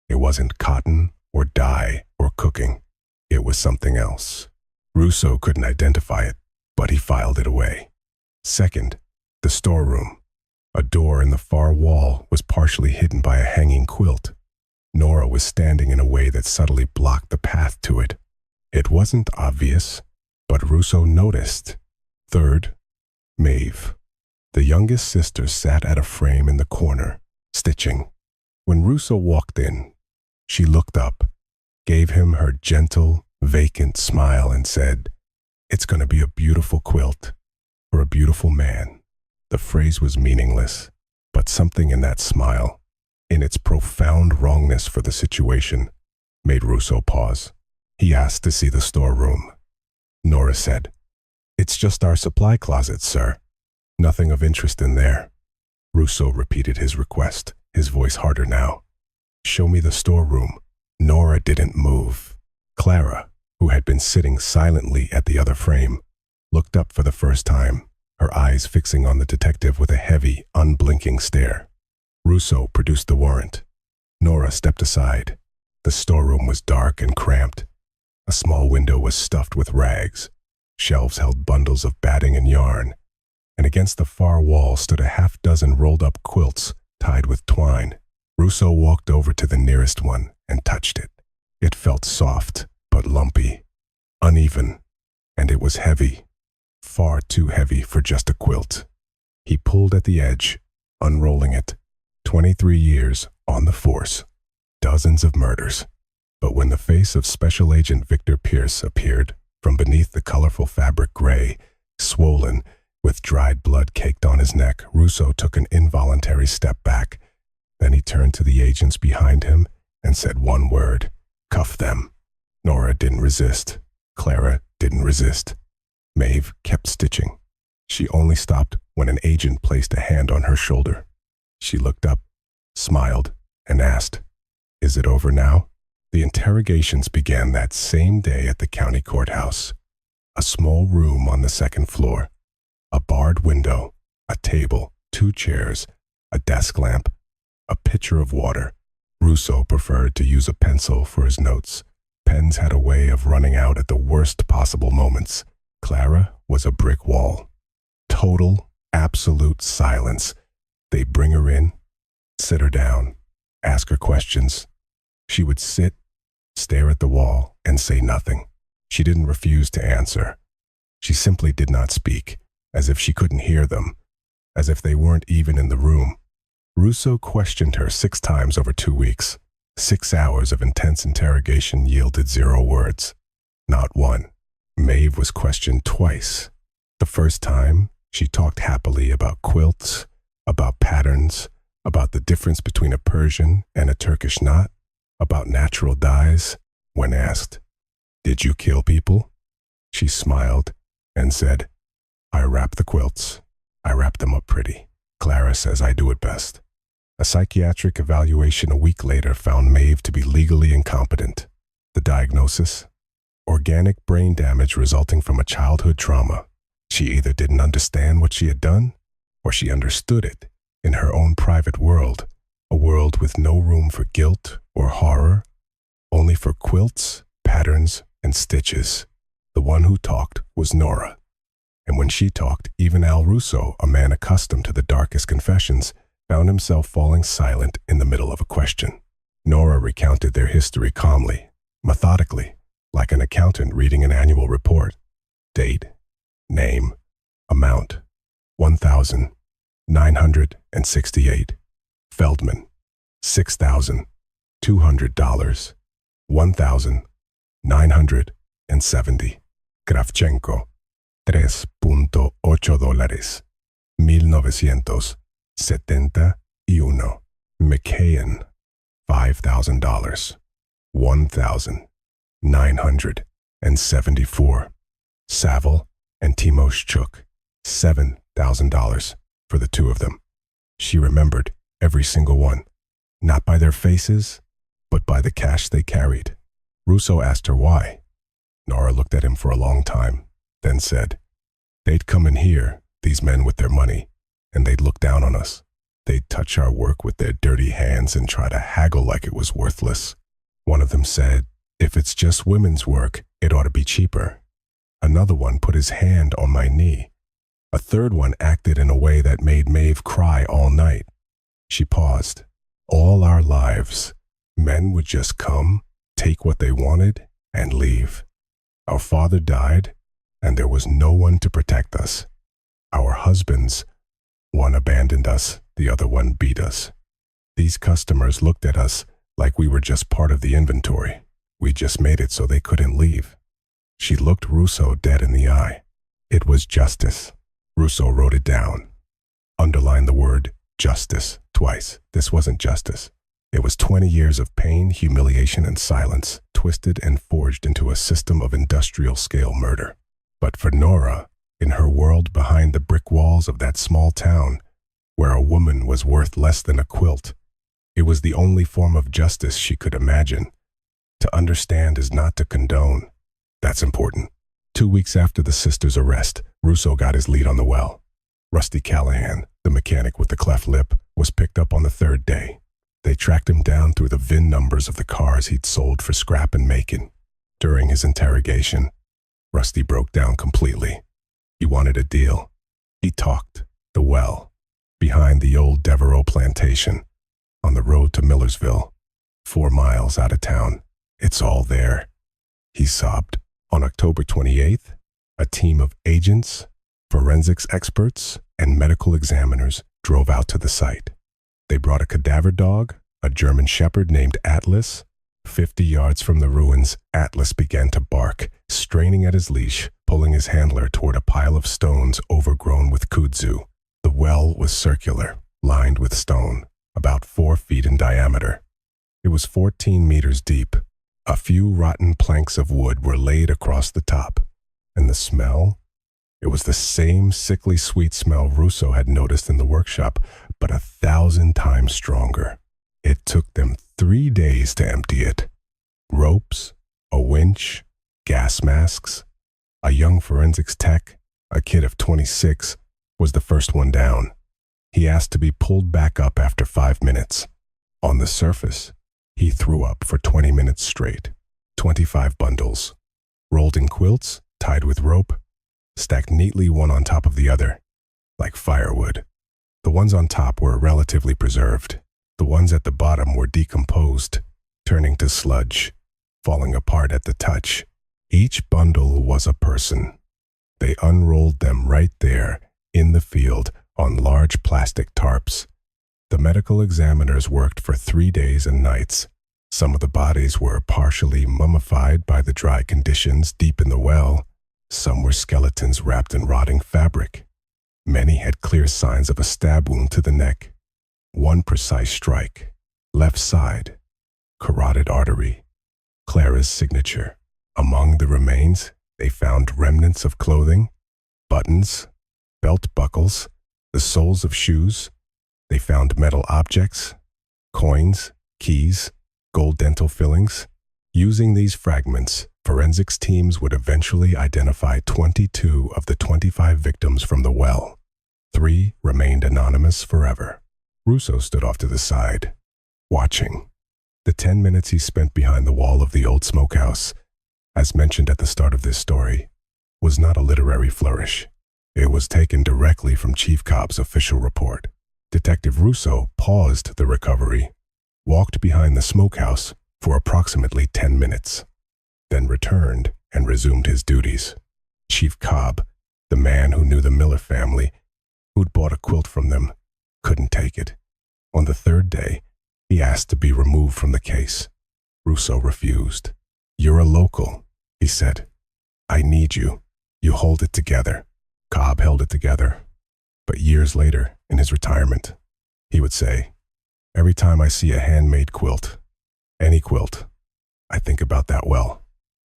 It wasn't cotton or dye or cooking. It was something else. Russo couldn't identify it, but he filed it away. Second, the storeroom. A door in the far wall was partially hidden by a hanging quilt. Nora was standing in a way that subtly blocked the path to it. It wasn't obvious, but Russo noticed. Third, Maeve. The youngest sister sat at a frame in the corner, stitching. When Russo walked in, she looked up, gave him her gentle, vacant smile and said, "It's going to be a beautiful quilt for a beautiful man." The phrase was meaningless, but something in that smile, in its profound wrongness for the situation, made Russo pause. He asked to see the storeroom. Nora said, "It's just our supply closet, sir. Nothing of interest in there." Russo repeated his request, his voice harder now. "Show me the storeroom." Nora didn't move. Clara, who had been sitting silently at the other frame, looked up for the first time, her eyes fixing on the detective with a heavy, unblinking stare. Russo produced the warrant. Nora stepped aside. The storeroom was dark and cramped. A small window was stuffed with rags. Shelves held bundles of batting and yarn, and against the far wall stood a half-dozen rolled-up quilts tied with twine. Russo walked over to the nearest one and touched it. It felt soft, but lumpy, uneven, and it was heavy, far too heavy for just a quilt. He pulled at the edge, unrolling it. 23 years on the force, dozens of murders. But when the face of Special Agent Victor Pierce appeared from beneath the colorful fabric gray, swollen, with dried blood caked on his neck, Russo took an involuntary step back. Then he turned to the agents behind him and said one word: cuff them. Nora didn't resist. Clara didn't resist. Maeve kept stitching. She only stopped when an agent placed a hand on her shoulder. She looked up, smiled, and asked, "Is it over now?" The interrogations began that same day at the county courthouse. A small room on the second floor. A barred window, a table, 2 chairs, a desk lamp, a pitcher of water. Russo preferred to use a pencil for his notes. Pens had a way of running out at the worst possible moments. Clara was a brick wall. Total, absolute silence. They'd bring her in, sit her down, ask her questions. She would sit, stare at the wall, and say nothing. She didn't refuse to answer. She simply did not speak, as if she couldn't hear them, as if they weren't even in the room. Russo questioned her 6 times over 2 weeks. 6 hours of intense interrogation yielded 0 words. Not one. Maeve was questioned twice. The first time, she talked happily about quilts, about patterns, about the difference between a Persian and a Turkish knot, about natural dyes. When asked, "Did you kill people?" she smiled and said, "I wrap the quilts. I wrap them up pretty. Clara says I do it best." A psychiatric evaluation a week later found Maeve to be legally incompetent. The diagnosis? Organic brain damage resulting from a childhood trauma. She either didn't understand what she had done, or she understood it in her own private world, a world with no room for guilt or horror, only for quilts, patterns, and stitches. The one who talked was Nora. And when she talked, even Al Russo, a man accustomed to the darkest confessions, found himself falling silent in the middle of a question. Nora recounted their history calmly, methodically, like an accountant reading an annual report. Date, name, amount, $1,968. Feldman, $6,200. $1,970. Kravchenko, $3.8. $1,971. McKayan, $5,000. $1,974. Saville and Timoshchuk, $7,000 for the 2 of them. She remembered every single one, not by their faces, but by the cash they carried. Russo asked her why. Nora looked at him for a long time, then said, "They'd come in here, these men with their money, and they'd look down on us. They'd touch our work with their dirty hands and try to haggle like it was worthless. One of them said, 'If it's just women's work, it ought to be cheaper.' Another one put his hand on my knee. A third one acted in a way that made Maeve cry all night." She paused. "All our lives, men would just come, take what they wanted, and leave. Our father died, and there was no one to protect us. Our husbands, one abandoned us, the other one beat us. These customers looked at us like we were just part of the inventory. We just made it so they couldn't leave." She looked Russo dead in the eye. It was justice. Russo wrote it down. Underlined the word justice twice. This wasn't justice. It was 20 years of pain, humiliation, and silence, twisted and forged into a system of industrial-scale murder. But for Nora, in her world behind the brick walls of that small town, where a woman was worth less than a quilt, it was the only form of justice she could imagine. To understand is not to condone. That's important. 2 weeks after the sisters' arrest, Russo got his lead on the well. Rusty Callahan, the mechanic with the cleft lip, was picked up on the 3rd day. They tracked him down through the VIN numbers of the cars he'd sold for scrap and Macon. During his interrogation, Rusty broke down completely. He wanted a deal. He talked. The well, behind the old Devereaux plantation, on the road to Millersville, 4 miles out of town. It's all there, he sobbed. On October 28th, a team of agents, forensics experts, and medical examiners drove out to the site. They brought a cadaver dog, a German shepherd named Atlas. 50 yards from the ruins, Atlas began to bark, straining at his leash, pulling his handler toward a pile of stones overgrown with kudzu. The well was circular, lined with stone, about 4 feet in diameter. It was 14 meters deep. A few rotten planks of wood were laid across the top. And the smell? It was the same sickly sweet smell Russo had noticed in the workshop, but 1,000 times stronger. It took them 3 days to empty it. Ropes, a winch, gas masks. A young forensics tech, a kid of 26, was the first one down. He asked to be pulled back up after 5 minutes. On the surface, he threw up for 20 minutes straight. 25 bundles, rolled in quilts, tied with rope, stacked neatly one on top of the other, like firewood. The ones on top were relatively preserved. The ones at the bottom were decomposed, turning to sludge, falling apart at the touch. Each bundle was a person. They unrolled them right there, in the field, on large plastic tarps. The medical examiners worked for 3 days and nights. Some of the bodies were partially mummified by the dry conditions deep in the well. Some were skeletons wrapped in rotting fabric. Many had clear signs of a stab wound to the neck. One precise strike, left side, carotid artery, Clara's signature. Among the remains, they found remnants of clothing, buttons, belt buckles, the soles of shoes. They found metal objects, coins, keys, gold dental fillings. Using these fragments, forensics teams would eventually identify 22 of the 25 victims from the well. 3 remained anonymous forever. Russo stood off to the side, watching. The 10 minutes he spent behind the wall of the old smokehouse, as mentioned at the start of this story, was not a literary flourish. It was taken directly from Chief Cobb's official report. Detective Russo paused the recovery, walked behind the smokehouse for approximately 10 minutes, then returned and resumed his duties. Chief Cobb, the man who knew the Miller family, who'd bought a quilt from them, couldn't take it. On the 3rd day, he asked to be removed from the case. Russo refused. "You're a local," he said. "I need you. You hold it together." Cobb held it together. But years later, in his retirement, he would say, "Every time I see a handmade quilt, any quilt, I think about that well.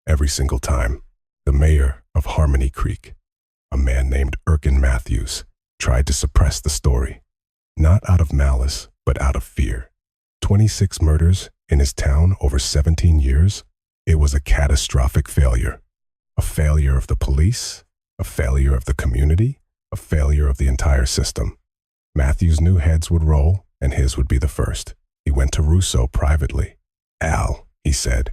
Every single time." The mayor of Harmony Creek, a man named Erkin Matthews, tried to suppress the story, not out of malice, but out of fear. 26 murders in his town over 17 years. It was a catastrophic failure. A failure of the police, a failure of the community, a failure of the entire system. Matthews knew heads would roll, and his would be the first. He went to Russo privately. "Al," he said,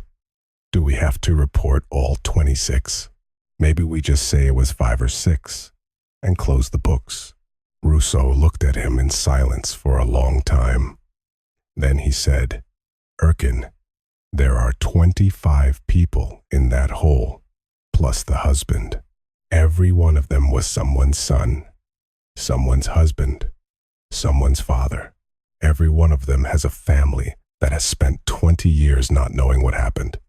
"do we have to report all 26? Maybe we just say it was 5 or 6 and close the books." Russo looked at him in silence for a long time. Then he said, "Erkin, there are 25 people in that hole, plus the husband. Every one of them was someone's son, someone's husband, someone's father. Every one of them has a family that has spent 20 years not knowing what happened.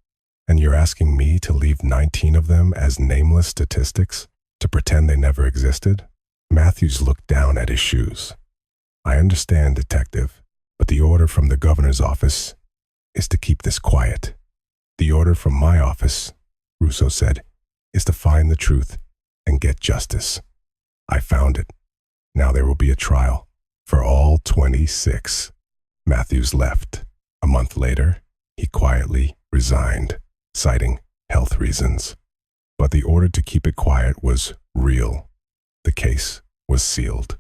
And you're asking me to leave 19 of them as nameless statistics, to pretend they never existed?" Matthews looked down at his shoes. "I understand, detective, but the order from the governor's office is to keep this quiet. The order from my office," Russo said, "is to find the truth and get justice. I found it. Now there will be a trial for all 26. Matthews left. A month later, he quietly resigned, citing health reasons. But the order to keep it quiet was real. The case was sealed.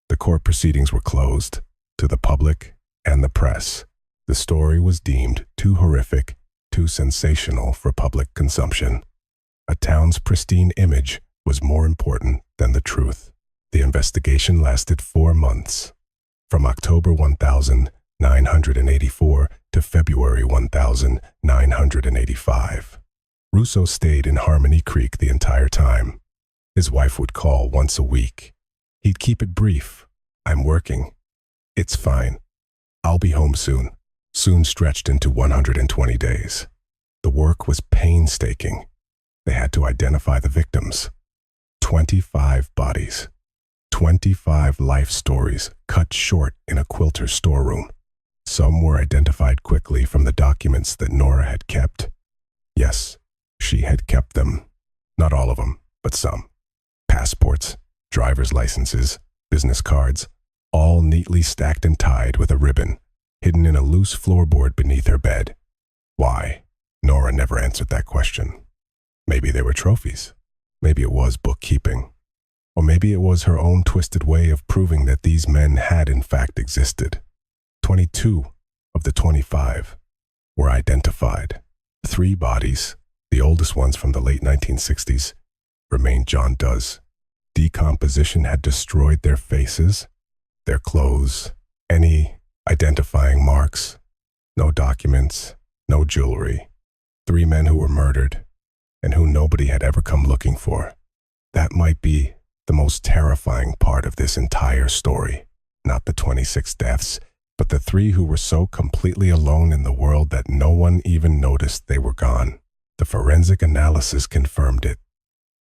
The court proceedings were closed to the public and the press. The story was deemed too horrific, too sensational for public consumption. A town's pristine image was more important than the truth. The investigation lasted 4 months, from October 1984 to February 1985. Russo stayed in Harmony Creek the entire time. His wife would call once a week. He'd keep it brief. "I'm working." "It's fine. I'll be home soon. Soon stretched into 120 days. The work was painstaking. They had to identify the victims. 25 bodies. 25 life stories cut short in a quilter's storeroom. Some were identified quickly from the documents that Nora had kept. Yes, she had kept them. Not all of them, but some. Passports, driver's licenses, business cards, all neatly stacked and tied with a ribbon, hidden in a loose floorboard beneath her bed. Why? Nora never answered that question. Maybe they were trophies. Maybe it was bookkeeping. Or maybe it was her own twisted way of proving that these men had in fact existed. 22 of the 25 were identified. 3 bodies, the oldest ones from the late 1960s, remained John Doe's. Decomposition had destroyed their faces, their clothes, any identifying marks. No documents, no jewelry. 3 men who were murdered and who nobody had ever come looking for. That might be the most terrifying part of this entire story. Not the 26 deaths, but the 3 who were so completely alone in the world that no one even noticed they were gone. The forensic analysis confirmed it.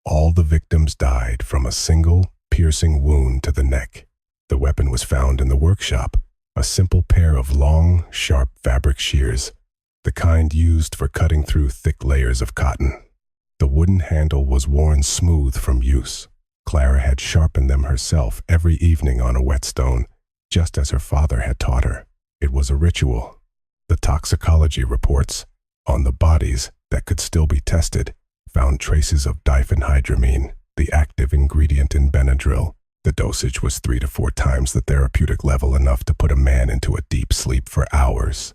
All the victims died from a single piercing wound to the neck. The weapon was found in the workshop, a simple pair of long, sharp fabric shears, the kind used for cutting through thick layers of cotton. The wooden handle was worn smooth from use. Clara had sharpened them herself every evening on a whetstone, just as her father had taught her. It was a ritual. The toxicology reports on the bodies that could still be tested found traces of diphenhydramine, the active ingredient in Benadryl. The dosage was 3 to 4 times the therapeutic level, enough to put a man into a deep sleep for hours.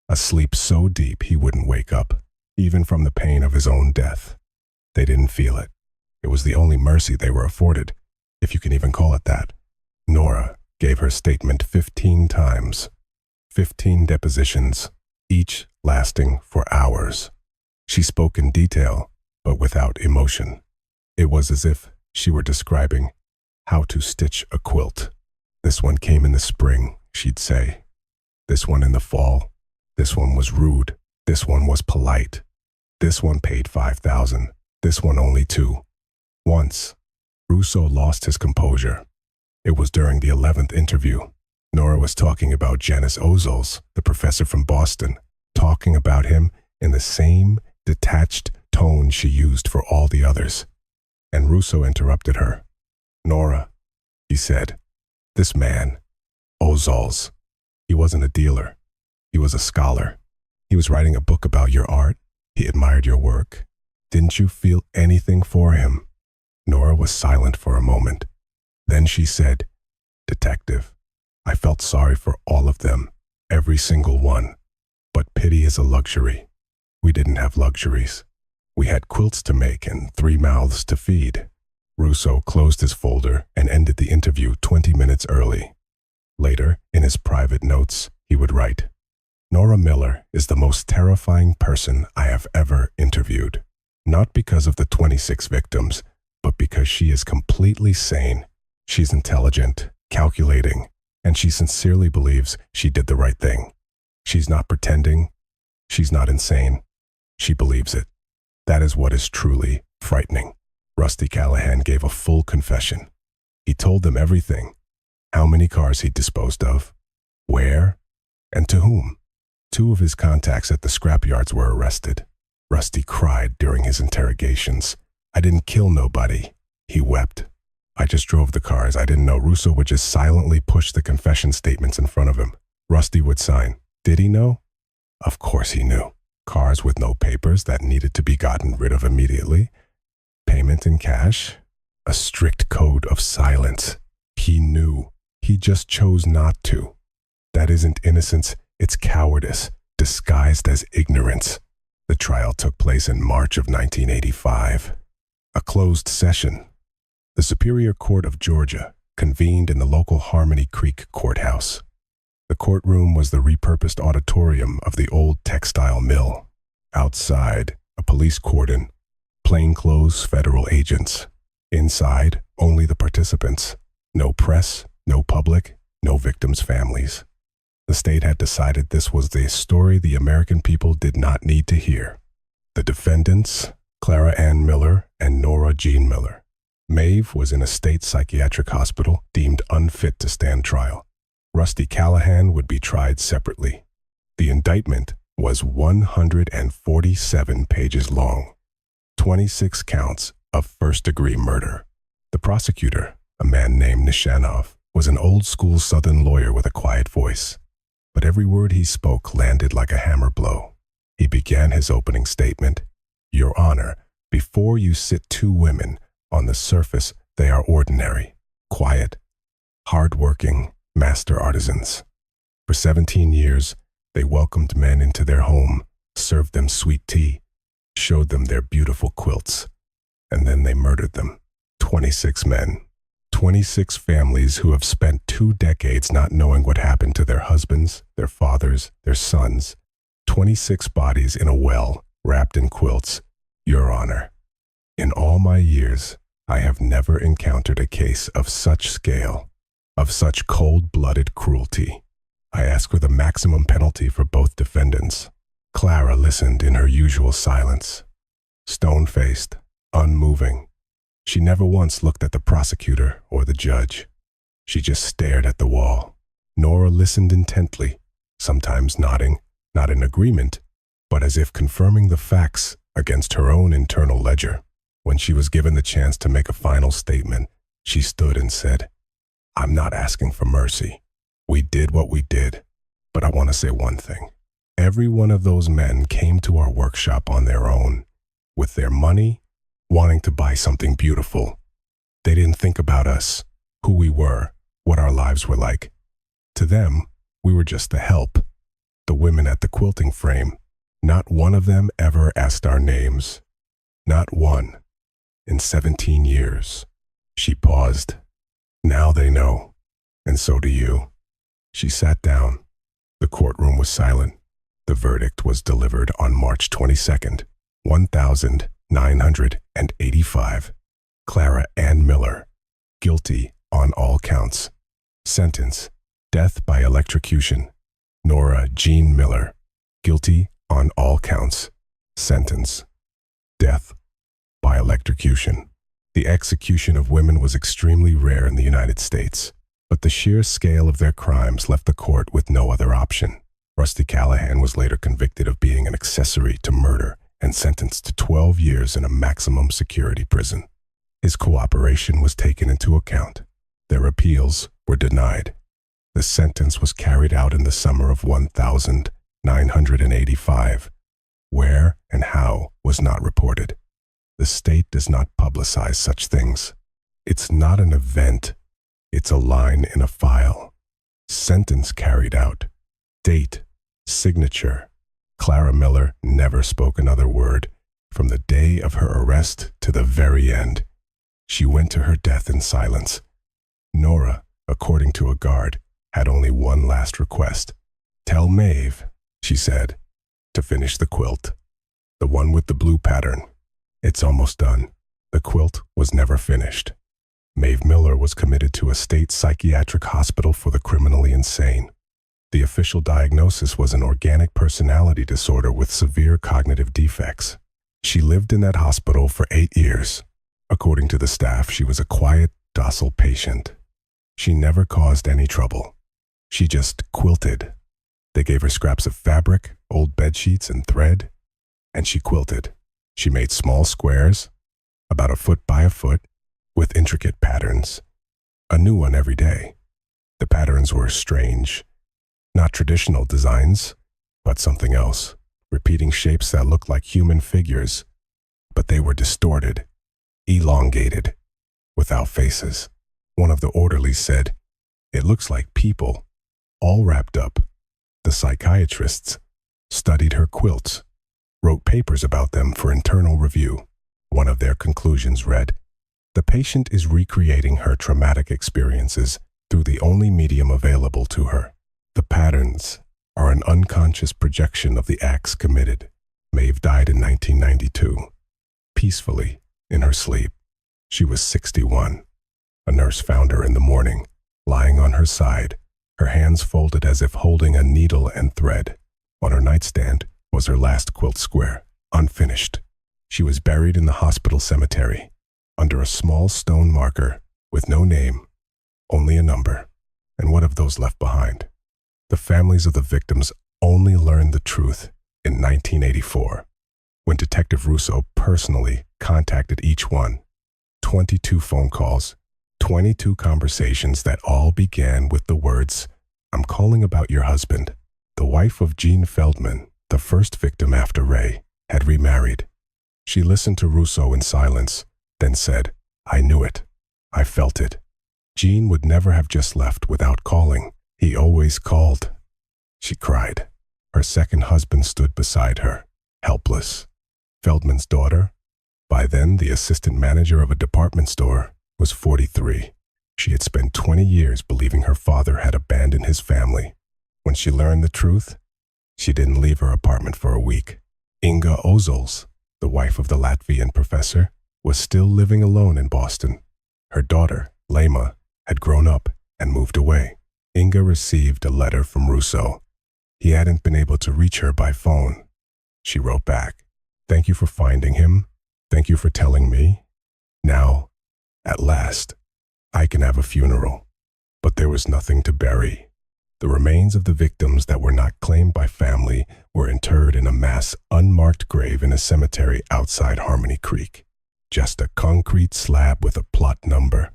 A sleep so deep he wouldn't wake up, even from the pain of his own death. They didn't feel it. It was the only mercy they were afforded, if you can even call it that. Nora gave her statement 15 times. 15 depositions, each lasting for hours. She spoke in detail, but without emotion. It was as if she were describing how to stitch a quilt. This one came in the spring, she'd say. This one in the fall. This one was rude. This one was polite. This one paid $5,000. This one only $2,000. Once, Russo lost his composure. It was during the 11th interview. Nora was talking about Janis Ozols, the professor from Boston, talking about him in the same detached tone she used for all the others. And Russo interrupted her. "Nora," he said, "this man, Ozols, he wasn't a dealer. He was a scholar. He was writing a book about your art. He admired your work. Didn't you feel anything for him?" Nora was silent for a moment. Then she said, "Detective, I felt sorry for all of them, every single one. But pity is a luxury. We didn't have luxuries. We had quilts to make and 3 mouths to feed." Russo closed his folder and ended the interview 20 minutes early. Later, in his private notes, he would write, "Nora Miller is the most terrifying person I have ever interviewed. Not because of the 26 victims, but because she is completely sane. She's intelligent, calculating, and she sincerely believes she did the right thing. She's not pretending. She's not insane. She believes it. That is what is truly frightening." Rusty Callahan gave a full confession. He told them everything: how many cars he'd disposed of, where, and to whom. 2 of his contacts at the scrapyards were arrested. Rusty cried during his interrogations. "I didn't kill nobody," he wept. "I just drove the cars. I didn't know." Russo would just silently push the confession statements in front of him. Rusty would sign. Did he know? Of course he knew. Cars with no papers that needed to be gotten rid of immediately. Payment in cash. A strict code of silence. He knew. He just chose not to. That isn't innocence, it's cowardice, disguised as ignorance. The trial took place in March of 1985. A closed session. The Superior Court of Georgia convened in the local Harmony Creek courthouse. The courtroom was the repurposed auditorium of the old textile mill. Outside, a police cordon, plainclothes federal agents. Inside, only the participants. No press, no public, no victims' families. The state had decided this was the story the American people did not need to hear. The defendants, Clara Ann Miller and Nora Jean Miller. Maeve was in a state psychiatric hospital deemed unfit to stand trial. Rusty Callahan would be tried separately. The indictment was 147 pages long, 26 counts of first-degree murder. The prosecutor, a man named Nishanov, was an old-school Southern lawyer with a quiet voice, but every word he spoke landed like a hammer blow. He began his opening statement, "Your Honor, before you sit two women, on the surface they are ordinary, quiet, hard-working master artisans. For 17 years, they welcomed men into their home, served them sweet tea, showed them their beautiful quilts, and then they murdered them. 26 men, 26 families who have spent 2 decades not knowing what happened to their husbands, their fathers, their sons. 26 bodies in a well, wrapped in quilts. Your Honor, in all my years, I have never encountered a case of such scale, of such cold-blooded cruelty. I ask for the maximum penalty for both defendants." Clara listened in her usual silence, stone-faced, unmoving. She never once looked at the prosecutor or the judge. She just stared at the wall. Nora listened intently, sometimes nodding, not in agreement, but as if confirming the facts against her own internal ledger. When she was given the chance to make a final statement, she stood and said, "I'm not asking for mercy. We did what we did, but I want to say one thing. Every one of those men came to our workshop on their own, with their money, wanting to buy something beautiful. They didn't think about us, who we were, what our lives were like. To them, we were just the help. The women at the quilting frame, not one of them ever asked our names. Not one. In 17 years. She paused. Now they know, and so do you." She sat down. The courtroom was silent. The verdict was delivered on March 22nd, 1985. Clara Ann Miller, guilty on all counts. Sentence, death by electrocution. Nora Jean Miller, guilty on all counts. Sentence, death by electrocution. The execution of women was extremely rare in the United States, but the sheer scale of their crimes left the court with no other option. Rusty Callahan was later convicted of being an accessory to murder and sentenced to 12 years in a maximum security prison. His cooperation was taken into account. Their appeals were denied. The sentence was carried out in the summer of 1985. Where and how was not reported. The state does not publicize such things. It's not an event. It's a line in a file. Sentence carried out. Date. Signature. Clara Miller never spoke another word from the day of her arrest to the very end. She went to her death in silence. Nora, according to a guard, had only one last request. "Tell Maeve," she said, "to finish the quilt. The one with the blue pattern. It's almost done." The quilt was never finished. Maeve Miller was committed to a state psychiatric hospital for the criminally insane. The official diagnosis was an organic personality disorder with severe cognitive defects. She lived in that hospital for 8 years. According to the staff, she was a quiet, docile patient. She never caused any trouble. She just quilted. They gave her scraps of fabric, old bedsheets, and thread, and she quilted. She made small squares, about 1 foot by 1 foot, with intricate patterns. A new one every day. The patterns were strange. Not traditional designs, but something else. Repeating shapes that looked like human figures, but they were distorted, elongated, without faces. One of the orderlies said, "It looks like people, all wrapped up." The psychiatrists studied her quilts, wrote papers about them for internal review. One of their conclusions read, "The patient is recreating her traumatic experiences through the only medium available to her. The patterns are an unconscious projection of the acts committed." Maeve died in 1992, peacefully, in her sleep. She was 61. A nurse found her in the morning, lying on her side, her hands folded as if holding a needle and thread. On her nightstand was her last quilt square, unfinished. She was buried in the hospital cemetery, under a small stone marker with no name, only a number. And what of those left behind? The families of the victims only learned the truth in 1984, when Detective Russo personally contacted each one. 22 phone calls, 22 conversations that all began with the words, "I'm calling about your husband." The wife of Gene Feldman, the first victim after Ray, had remarried. She listened to Russo in silence, then said, "I knew it. I felt it. Gene would never have just left without calling. He always called." She cried. Her second husband stood beside her, helpless. Feldman's daughter, by then the assistant manager of a department store, was 43. She had spent 20 years believing her father had abandoned his family. When she learned the truth, she didn't leave her apartment for a week. Inga Ozols, the wife of the Latvian professor, was still living alone in Boston. Her daughter, Lema, had grown up and moved away. Inga received a letter from Russo. He hadn't been able to reach her by phone. She wrote back, "Thank you for finding him. Thank you for telling me. Now, at last, I can have a funeral." But there was nothing to bury. The remains of the victims that were not claimed by family were interred in a mass unmarked grave in a cemetery outside Harmony Creek. Just a concrete slab with a plot number.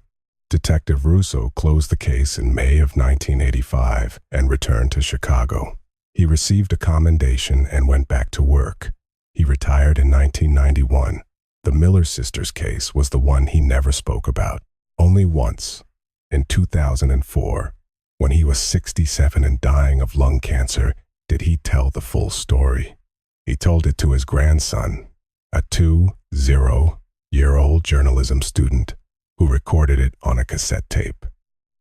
Detective Russo closed the case in May of 1985 and returned to Chicago. He received a commendation and went back to work. He retired in 1991. The Miller sisters case was the one he never spoke about. Only once, in 2004, when he was 67 and dying of lung cancer, did he tell the full story. He told it to his grandson, a 20-year-old journalism student, who recorded it on a cassette tape.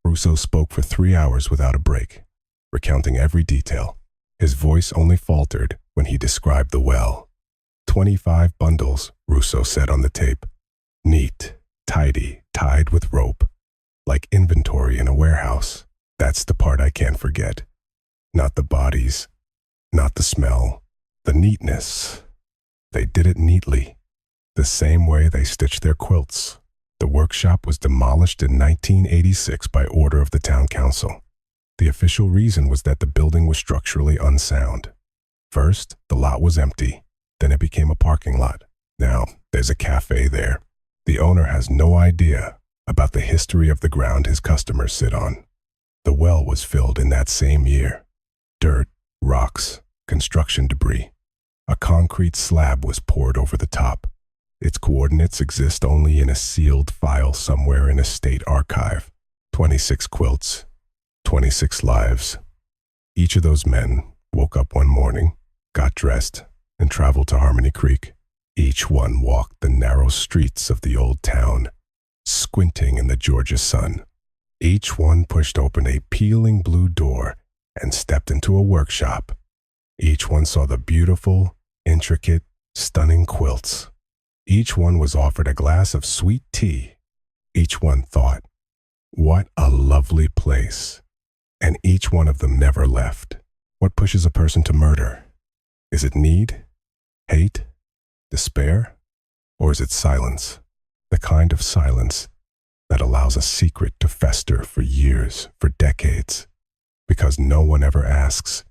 Russo spoke for 3 hours without a break, recounting every detail. His voice only faltered when he described the well. 25 bundles, Russo said on the tape. Neat, tidy, tied with rope, like inventory in a warehouse. That's the part I can't forget. Not the bodies, not the smell, the neatness. They did it neatly, the same way they stitched their quilts. The workshop was demolished in 1986 by order of the town council. The official reason was that the building was structurally unsound. First, the lot was empty. Then it became a parking lot. Now, there's a cafe there. The owner has no idea about the history of the ground his customers sit on. The well was filled in that same year. Dirt, rocks, construction debris. A concrete slab was poured over the top. Its coordinates exist only in a sealed file somewhere in a state archive. 26 quilts, 26 lives. Each of those men woke up one morning, got dressed, and traveled to Harmony Creek. Each one walked the narrow streets of the old town, squinting in the Georgia sun. Each one pushed open a peeling blue door and stepped into a workshop. Each one saw the beautiful, intricate, stunning quilts. Each one was offered a glass of sweet tea. Each one thought, "What a lovely place." And each one of them never left. What pushes a person to murder? Is it need? Hate? Despair? Or is it silence? The kind of silence that allows a secret to fester for years, for decades, because no one ever asks,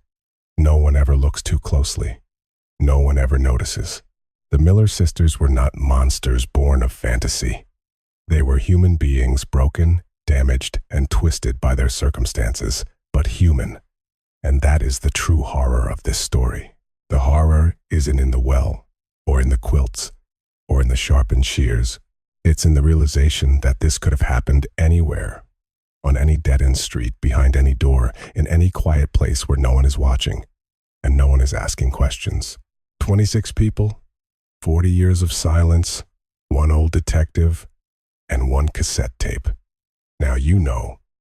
no one ever looks too closely, no one ever notices. The Miller sisters were not monsters born of fantasy. They were human beings broken, damaged, and twisted by their circumstances, but human. And that is the true horror of this story. The horror isn't in the well, or in the quilts, or in the sharpened shears. It's in the realization that this could have happened anywhere, on any dead-end street, behind any door, in any quiet place where no one is watching, and no one is asking questions. 26 people, 40 years of silence, one old detective, and one cassette tape. Now you know